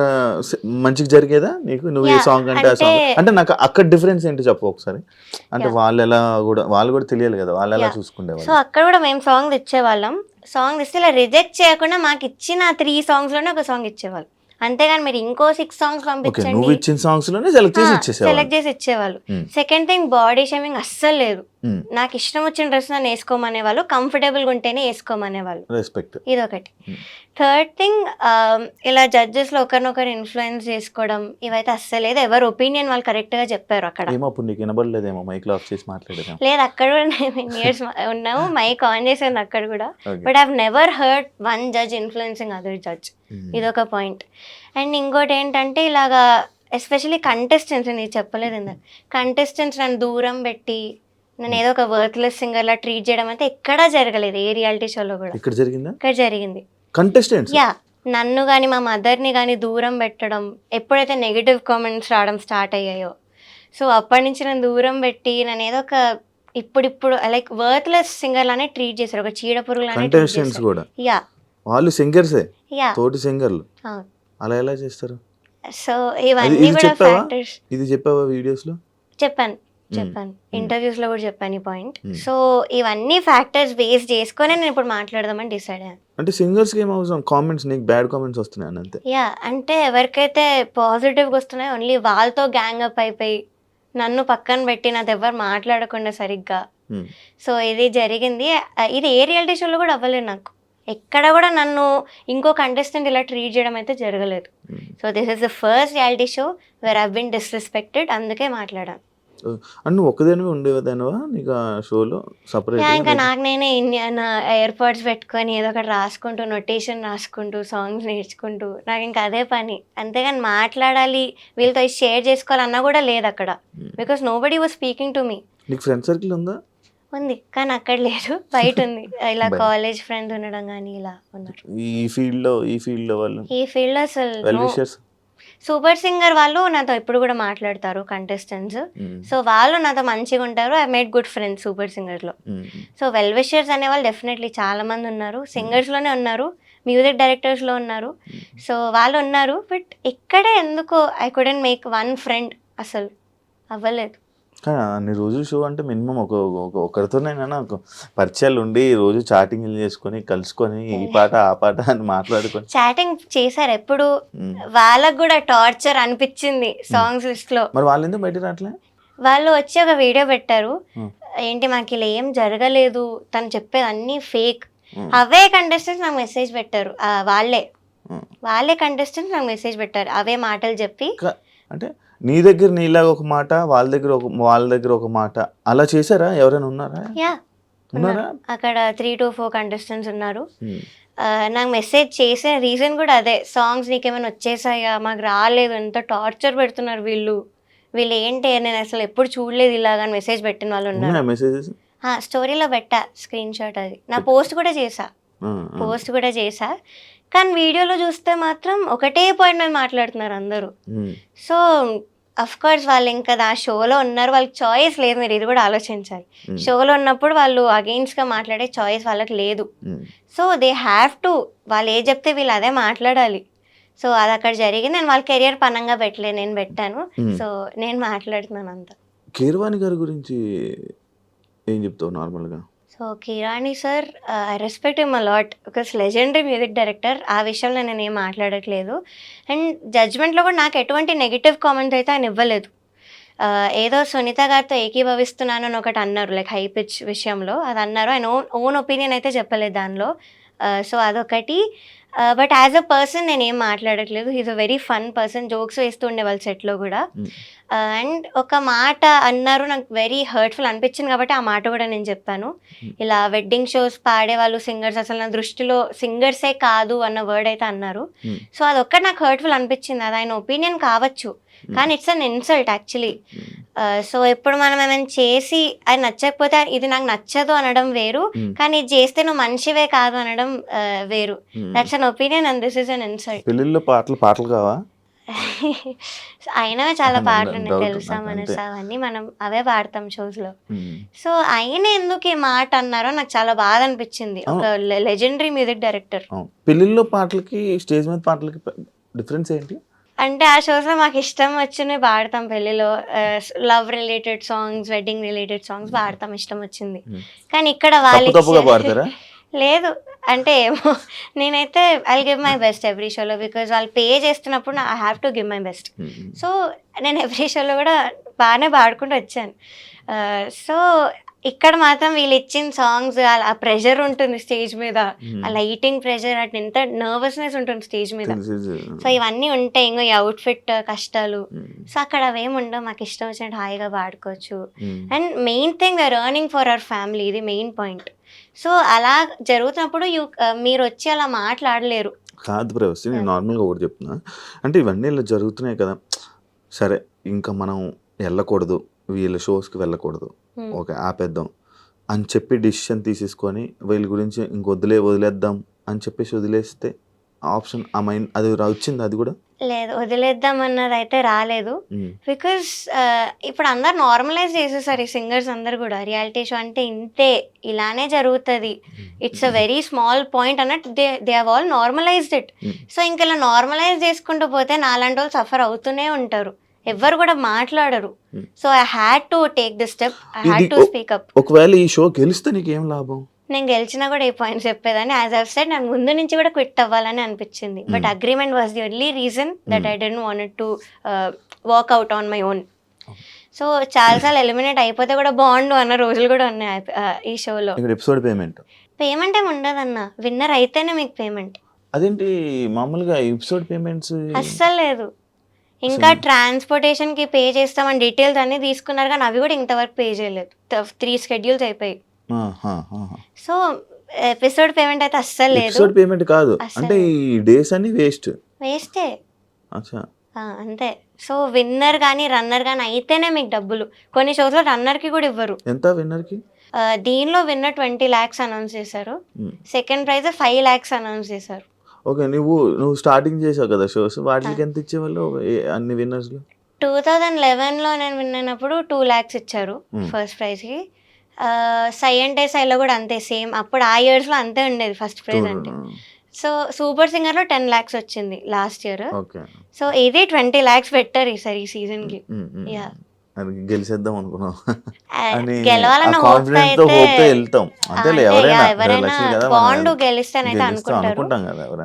Speaker 1: మంచిగా జరిగేదా నీకు? నువ్వు ఏ సాంగ్ అంటే ఆ సాంగ్ అంటే నాకు అక్కడ డిఫరెన్స్ ఏంటి చెప్పు ఒకసారి. అంటే వాళ్ళు కూడా తెలియాలి కదా, వాళ్ళు ఎలా చూసుకునేవాళ్ళు.
Speaker 2: సో అక్కడ కూడా మేము సాంగ్ ఇచ్చేవాళ్ళం. సాంగ్ ఇస్తే ఇలా రిజెక్ట్ చేయకుండా మాకు ఇచ్చిన 3 songs-లోనే ఒక సాంగ్ ఇచ్చేవాళ్ళు. అంతేగాని మీరు ఇంకో 6 songs పంపించండి,
Speaker 1: నువ్వు ఇచ్చిన సాంగ్స్ లోనే సెలెక్ట్ చేసి ఇచ్చేవాళ్ళు.
Speaker 2: సెకండ్ థింగ్, బాడీ షేమింగ్ అస్సలు లేదు. నాకు ఇష్టం వచ్చిన డ్రెస్ నన్ను వేసుకోమనేవాళ్ళు, కంఫర్టబుల్ గా ఉంటేనే వేసుకోమనేవాళ్ళు.
Speaker 1: రెస్పెక్ట్.
Speaker 2: ఇదొకటి. థర్డ్ థింగ్, ఇలా జడ్జెస్ లో ఒకరినొకరు ఇన్ఫ్లుయెన్స్ చేసుకోవడం ఇవైతే అస్సలు లేదు. ఎవరు ఒపీనియన్ వాళ్ళు కరెక్ట్ గా చెప్పారు. అక్కడ లేదు, అక్కడ కూడా నేను ఇయర్స్ ఉన్నాము, మైక్ ఆన్ చేసాను అక్కడ కూడా. But I have never heard one judge influencing other judge. ఇదొక పాయింట్. అండ్ ఇంకోటి ఏంటంటే, ఇలాగా ఎస్పెషలీ కంటెస్టెంట్స్, నేను చెప్పలేదు ఇందాక, కంటెస్టెంట్స్ నన్ను దూరం పెట్టి నేను ఏదో ఒక వర్త్లెస్ సింగర్ లా ట్రీట్ చేయడం అయితే ఎక్కడా జరగలేదు ఏ రియాలిటీ షోలో కూడా. ఇక్కడ జరిగింది.
Speaker 1: కంటెస్టెంట్స్
Speaker 2: నన్ను కానీ మా మదర్ని కానీ దూరం పెట్టడం, ఎప్పుడైతే నెగిటివ్ కామెంట్స్ రావడం స్టార్ట్ అయ్యాయో, సో అప్పటి నుంచి నన్ను దూరం పెట్టి నన్ను ఏదో ఒక ఇప్పుడు లైక్ వర్త్లెస్ సింగర్ లానే ట్రీట్ చేశారు, ఒక చీడ పురుగు లానే.
Speaker 1: వాళ్ళు సింగర్సే, తోటి సింగర్లు, అలా ఎలా చేస్తారు?
Speaker 2: సో ఇవన్నీ కూడా ఫ్యాక్టర్స్.
Speaker 1: ఇది చెప్పావా వీడియోస్ లో?
Speaker 2: చెప్పాను, ఇంటర్వ్యూస్ లో కూడా చెప్పాను ఈ పాయింట్. సో ఇవన్నీ ఫ్యాక్టర్స్ బేస్ చేసుకొని నేను ఇప్పుడు మాట్లాడదామని డిసైడ్ అయ్యాను.
Speaker 1: అంటే సింగర్స్ కి ఏం అవసరం, కామెంట్స్ నీకు బ్యాడ్ కామెంట్స్ వస్తున్నాయి అంతే.
Speaker 2: అంటే ఎవరికైతే పాజిటివ్గా వస్తున్నాయో ఓన్లీ వాళ్ళతో గ్యాంగ్ అప్ అయిపోయి నన్ను పక్కన పెట్టి నాది ఎవరు మాట్లాడకుండా సరిగ్గా. సో ఇది జరిగింది. ఇది ఏ రియాలిటీ షోలో కూడా అవ్వలేదు నాకు. ఎక్కడ కూడా నన్ను ఇంకో కంటెస్టెంట్ ఇలా ట్రీట్ చేయడం అయితే జరగలేదు. So this is the first reality show where I been disrespected. అందుకే మాట్లాడాను.
Speaker 1: నువ్వు ఒక్కదానివే ఉండేదానివా నీకు ఆ షోలో సపరేట్?
Speaker 2: ఇంకా నాకు నేనే ఎయిర్పోర్ట్స్ పెట్టుకొని ఏదో ఒకటి రాసుకుంటూ, నొటేషన్ రాసుకుంటూ, సాంగ్స్ నేర్చుకుంటూ, నాకు ఇంకా అదే పని. అంతేగాని మాట్లాడాలి, వీళ్ళతో షేర్ చేసుకోవాలన్నా కూడా లేదు అక్కడ. Because nobody was speaking to me.
Speaker 1: నీకు ఫ్రెండ్ సర్కిల్ ఉందా?
Speaker 2: ఉంది, కానీ అక్కడ లేదు, బయట ఉంది. ఇలా కాలేజ్ ఫ్రెండ్స్ ఉండడం కానీ ఇలా ఉన్నారు.
Speaker 1: ఈ ఫీల్డ్ లో వాళ్ళు
Speaker 2: అసలు సూపర్ సింగర్ వాళ్ళు నాతో ఎప్పుడు కూడా మాట్లాడతారు కంటెస్టెంట్స్. సో వాళ్ళు నాతో మంచిగా ఉంటారు. I made good friends super singer లో. సో వెల్ విషర్స్ అనే వాళ్ళు డెఫినెట్లీ చాలా మంది ఉన్నారు. సింగర్స్ లోనే ఉన్నారు, మ్యూజిక్ డైరెక్టర్స్ లో ఉన్నారు. సో వాళ్ళు ఉన్నారు. బట్ ఇక్కడే ఎందుకో I couldn't make one friend, అసలు అవ్వలేదు.
Speaker 1: కానీ అన్ని రోజులు షో అంటే మినిమం ఒకరితోనైనా పరిచయాలు ఉండి రోజు చాటింగ్ చేసుకొని కలుసుకొని ఈ పాట ఆ పాట అని మాట్లాడుకొని.
Speaker 2: చాటింగ్ చేశారు ఎప్పుడు, వాళ్ళకు కూడా టార్చర్ అనిపించింది సాంగ్స్ లిస్ట్ లో.
Speaker 1: మరి వాళ్ళు ఎందుకు బయట రావట్లే?
Speaker 2: వాళ్ళు వచ్చి ఒక వీడియో పెట్టారు, ఏంటి మాకు ఇలా ఏం జరగలేదు, తను చెప్పేది అన్ని ఫేక్. అవే కంటెస్టెంట్స్ నాకు మెసేజ్ పెట్టారు, వాళ్ళే కంటెస్టెంట్స్ నాకు మెసేజ్ పెట్టారు అవే మాటలు చెప్పి.
Speaker 1: అంటే నీ దగ్గర నీలాగా ఒక మాట, వాళ్ళ దగ్గర ఒక మాట, అలా చేశారా? ఎవరైనా ఉన్నారా?
Speaker 2: అక్కడ 3 to 4 కంటెస్టెంట్స్ ఉన్నారు. నాకు మెసేజ్ చేసే రీజన్ కూడా అదే, సాంగ్స్ నీకేమైనా వచ్చేసాయా, మాకు రాలేదు, ఎంత టార్చర్ పెడుతున్నారు వీళ్ళు ఏంటి, నేను అసలు ఎప్పుడు చూడలేదు ఇలాగని మెసేజ్ పెట్టిన వాళ్ళు ఉన్నారు. స్టోరీలో పెట్టా స్క్రీన్ షాట్, అది నా పోస్ట్ కూడా చేసా. కానీ వీడియోలో చూస్తే మాత్రం ఒకటే పాయింట్ మీద మాట్లాడుతున్నారు అందరూ. సో అఫ్ కోర్స్ వాళ్ళు ఇంకా ఆ షోలో ఉన్నారు, వాళ్ళకి చాయిస్ లేదు, మీరు ఇది కూడా ఆలోచించాలి. షోలో ఉన్నప్పుడు వాళ్ళు అగెయిన్స్ట్గా మాట్లాడే చాయిస్ వాళ్ళకి లేదు. సో దే హ్యావ్ టు, వాళ్ళు ఏది చెప్తే వీళ్ళు అదే మాట్లాడాలి. సో అది అక్కడ జరిగింది. నేను వాళ్ళ కెరియర్ పనంగా పెట్టలేదు, నేను పెట్టాను. సో నేను మాట్లాడుతున్నాను అంతా.
Speaker 1: కీరవాణి గారి గురించి ఏం చెప్తావు నార్మల్గా?
Speaker 2: So Keeravani sir, I respect him a lot because legendary music director. ఆ విషయంలో నేను ఏం మాట్లాడట్లేదు. అండ్ జడ్జ్మెంట్లో కూడా నాకు ఎటువంటి నెగిటివ్ కామెంట్స్ అయితే ఆయన ఇవ్వలేదు. ఏదో సునీత గారితో ఏకీభవిస్తున్నాను అని ఒకటి అన్నారు, లైక్ హై పిచ్ విషయంలో అది అన్నారు. ఆయన ఓన్ ఒపీనియన్ అయితే చెప్పలేదు దానిలో. సో అదొకటి. బట్ యాజ్ అ పర్సన్ నేను ఏం మాట్లాడట్లేదు. He's a very fun person, jokes వేస్తూ ఉండే వాళ్ళ సెట్లో కూడా. అండ్ ఒక మాట అన్నారు, నాకు వెరీ హర్ట్ఫుల్ అనిపించింది కాబట్టి ఆ మాట కూడా నేను చెప్పాను. ఇలా వెడ్డింగ్ షోస్ పాడేవాళ్ళు సింగర్స్ అసలు నా దృష్టిలో సింగర్సే కాదు అన్న వర్డ్ అయితే అన్నారు. సో అదొక్కటి నాకు హర్ట్ఫుల్ అనిపించింది. అది ఆయన ఒపీనియన్ కావచ్చు, కానీ it's an insult actually. So ఎప్పుడు మనం ఏమైనా చేసి అది నచ్చకపోతే ఇది నాకు నచ్చదు అనడం వేరు, కానీ ఇది చేస్తే నువ్వు మనిషివే కాదు అనడం వేరు. That's an opinion and this is an insult.
Speaker 1: పెళ్ళిళ్ళలో పాటలు కావా?
Speaker 2: అయినా చాలా పాటలు ఉన్నాయి, తెలుసా మనసు అవన్నీ మనం అవే పాడతాం షోస్ లో. సో ఆయన ఎందుకు ఈ మాట అన్నారో నాకు చాలా బాధ అనిపించింది. ఒక లెజెండరీ మ్యూజిక్ డైరెక్టర్.
Speaker 1: పెళ్ళిళ్ళలో పాటలకి స్టేజ్ మీద పాటలకి డిఫరెన్స్ ఏంటి?
Speaker 2: అంటే ఆ షోస్ లో మాకు ఇష్టం వచ్చినవి పాడతాం. పెళ్లిలో love related songs, wedding related songs పాడతాం ఇష్టం వచ్చింది. కానీ ఇక్కడ వాళ్ళు లేదు అంటే ఏమో, నేనైతే I give my best every షోలో, బికాజ్ వాళ్ళు పే చేస్తున్నప్పుడు I have to give my best. So నేను ఎవ్రీ షోలో కూడా బాగానే పాడుకుంటూ వచ్చాను. సో ఇక్కడ మాత్రం వీళ్ళు ఇచ్చిన సాంగ్స్, ఆ ప్రెషర్ ఉంటుంది స్టేజ్ మీద, ఆ లైటింగ్ ప్రెషర్, అటు ఎంత నర్వస్నెస్ ఉంటుంది స్టేజ్ మీద. సో ఇవన్నీ ఉంటాయి, ఇంకో ఈ అవుట్ఫిట్ కష్టాలు. సో అక్కడ అవేమి ఉండవు, మాకు ఇష్టం వచ్చినట్టు హాయిగా పాడుకోవచ్చు. And main thing we are earning for our family, ఇది మెయిన్ పాయింట్. సో అలా జరుగుతున్నప్పుడు మీరు వచ్చి అలా మాట్లాడలేరు.
Speaker 1: కాదు ప్రవస్తి, నేను నార్మల్గా ఒకటి చెప్తున్నా, అంటే ఇవన్నీ ఇలా జరుగుతున్నాయి కదా, సరే ఇంకా మనం వెళ్ళకూడదు, వీళ్ళ షోస్కి వెళ్ళకూడదు, ఓకే ఆపేద్దాం అని చెప్పి డిసిషన్ తీసేసుకొని వీళ్ళ గురించి వదిలేద్దాం అని చెప్పేసి వదిలేస్తే ఆప్షన్ ఆ మైండ్ అది వచ్చింది? అది కూడా
Speaker 2: లేదు, వదిలేద్దాం అన్నది అయితే రాలేదు. బికాస్ ఇప్పుడు అందరు నార్మలైజ్ చేసేసారు, ఈ సింగర్స్ అందరు కూడా రియాలిటీ షో అంటే ఇంతే, ఇలానే జరుగుతుంది, it's a very small point అన్నట్టు they have all normalised it. So ఇంక ఇలా నార్మలైజ్ చేసుకుంటూ పోతే నాలాంటి వాళ్ళు సఫర్ అవుతూనే ఉంటారు, ఎవ్వరు కూడా మాట్లాడరు. So I had to take this step, I had to speak up.
Speaker 1: ఒకవేళ ఈ షో గెలిస్తే నీకేం లాభం?
Speaker 2: నేను గెలిచినా కూడా ఈ పాయింట్స్ చెప్పేదాన్ని. యాజ్ ఐ సెడ్, నాకు ముందు నుంచి కూడా క్విట్ అవ్వాలని అనిపించింది, but agreement was the only reason that I don't want to work out on my own. So చాలాసార్లు ఎలిమినేట్ అయిపోతే కూడా బాగుండు అన్న రోజులు కూడా ఉన్నాయి ఈ షోలో.
Speaker 1: ఎపిసోడ్ పేమెంట్
Speaker 2: ఏమి ఉండదన్న, విన్నర్ అయితేనే మీకు పేమెంట్.
Speaker 1: అదేంటి మామూలుగా ఎపిసోడ్ పేమెంట్స్
Speaker 2: అస్సలు లేదు. ఇంకా ట్రాన్స్పోర్టేషన్కి పే చేస్తామని డీటెయిల్స్ అన్నీ తీసుకున్నారు, కానీ అవి కూడా ఇంతవరకు పే చేయలేదు. 3 schedules అయిపోయి. సో ఎపిసోడ్ పేమెంట్ అయితే అస్సలు లేదు.
Speaker 1: ఎపిసోడ్ పేమెంట్ కాదు అంటే ఈ డేస్ అన్ని వేస్టే. అచ్చా,
Speaker 2: అంతే. సో విన్నర్ కానీ రన్నర్ కానీ అయితేనే మీకు డబ్బులు. కొన్ని షోస్లో రన్నర్కి కూడా ఇవ్వరు.
Speaker 1: ఎంత విన్నర్కి?
Speaker 2: దీనిలో విన్నర్ 20 lakhs అనౌన్స్ చేశారు, సెకండ్ ప్రైజ్ 5 lakhs అనౌన్స్ చేశారు.
Speaker 1: ఓకే, నువ్వు స్టార్టింగ్ చేసావు కదా షోస్, వాటికి ఎంత ఇచ్చేవాళ్ళు అన్ని విన్నర్స్ లో?
Speaker 2: 2011లో నేను విన్ అయినప్పుడు 2 lakhs ఇచ్చారు ఫస్ట్ ప్రైజ్కి. సై అంటే సైలో కూడా అంతే, సేమ్. అప్పుడు ఆ ఇయర్స్లో అంతే ఉండేది ఫస్ట్ ప్రైజ్ అంటే. సో సూపర్ సింగర్లో 10 lakhs వచ్చింది లాస్ట్ ఇయర్. సో ఇది 20 lakhs పెట్టారు ఈసారి ఈ సీజన్కి. యా,
Speaker 1: గెలిచేద్దాం అనుకున్నాం,
Speaker 2: గెలవాలన్న హోప్తో వెళ్తాం. ఎవరైనా బాండ్ గెలిస్తేనైతే అనుకుంటారు,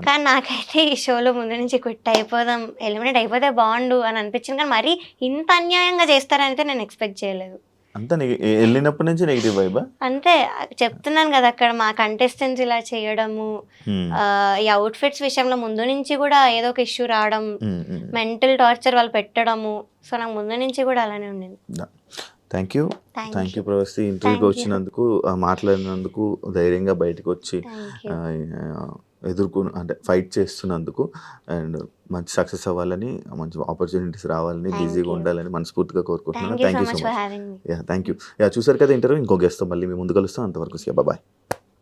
Speaker 2: కానీ నాకైతే ఈ షోలో ముందు నుంచి క్విట్ అయిపోదాం, ఎలిమినేట్ అయిపోతే బాండు అని అనిపించింది. కానీ మరి ఇంత అన్యాయంగా చేస్తారని అయితే నేను ఎక్స్పెక్ట్ చేయలేదు.
Speaker 1: అంతా వెళ్ళినప్పటి నుంచి నెగిటివ్ వైబ్.
Speaker 2: అంతే చెప్తున్నాను కదా, అక్కడ మా కంటెస్టెంట్స్ ఇలా చేయడము, ఈ అవుట్ఫిట్స్ విషయంలో ముందు నుంచి కూడా ఏదో ఒక ఇష్యూ రావడం, మెంటల్ టార్చర్ వాళ్ళు పెట్టడము. సో నాకు ముందు నుంచి కూడా అలానే ఉండింది.
Speaker 1: థ్యాంక్ యూ ప్రవస్తి, ఇంటర్వ్యూకి వచ్చినందుకు, మాట్లాడినందుకు, ధైర్యంగా బయటకు వచ్చి అంటే ఫైట్ చేస్తున్నందుకు, అండ్ మంచి సక్సెస్ అవ్వాలని, మంచి ఆపర్చునిటీస్ రావాలని, బిజీగా ఉండాలని మనస్ఫూర్తిగా కోరుకుంటున్నాను. Thank you so much. Thank you. చూసారు కదా ఇంటర్వ్యూ, ఇంకో గెస్ట్తో మళ్ళీ మీ ముందు కలుస్తాం. అంతవరకు బాయ్.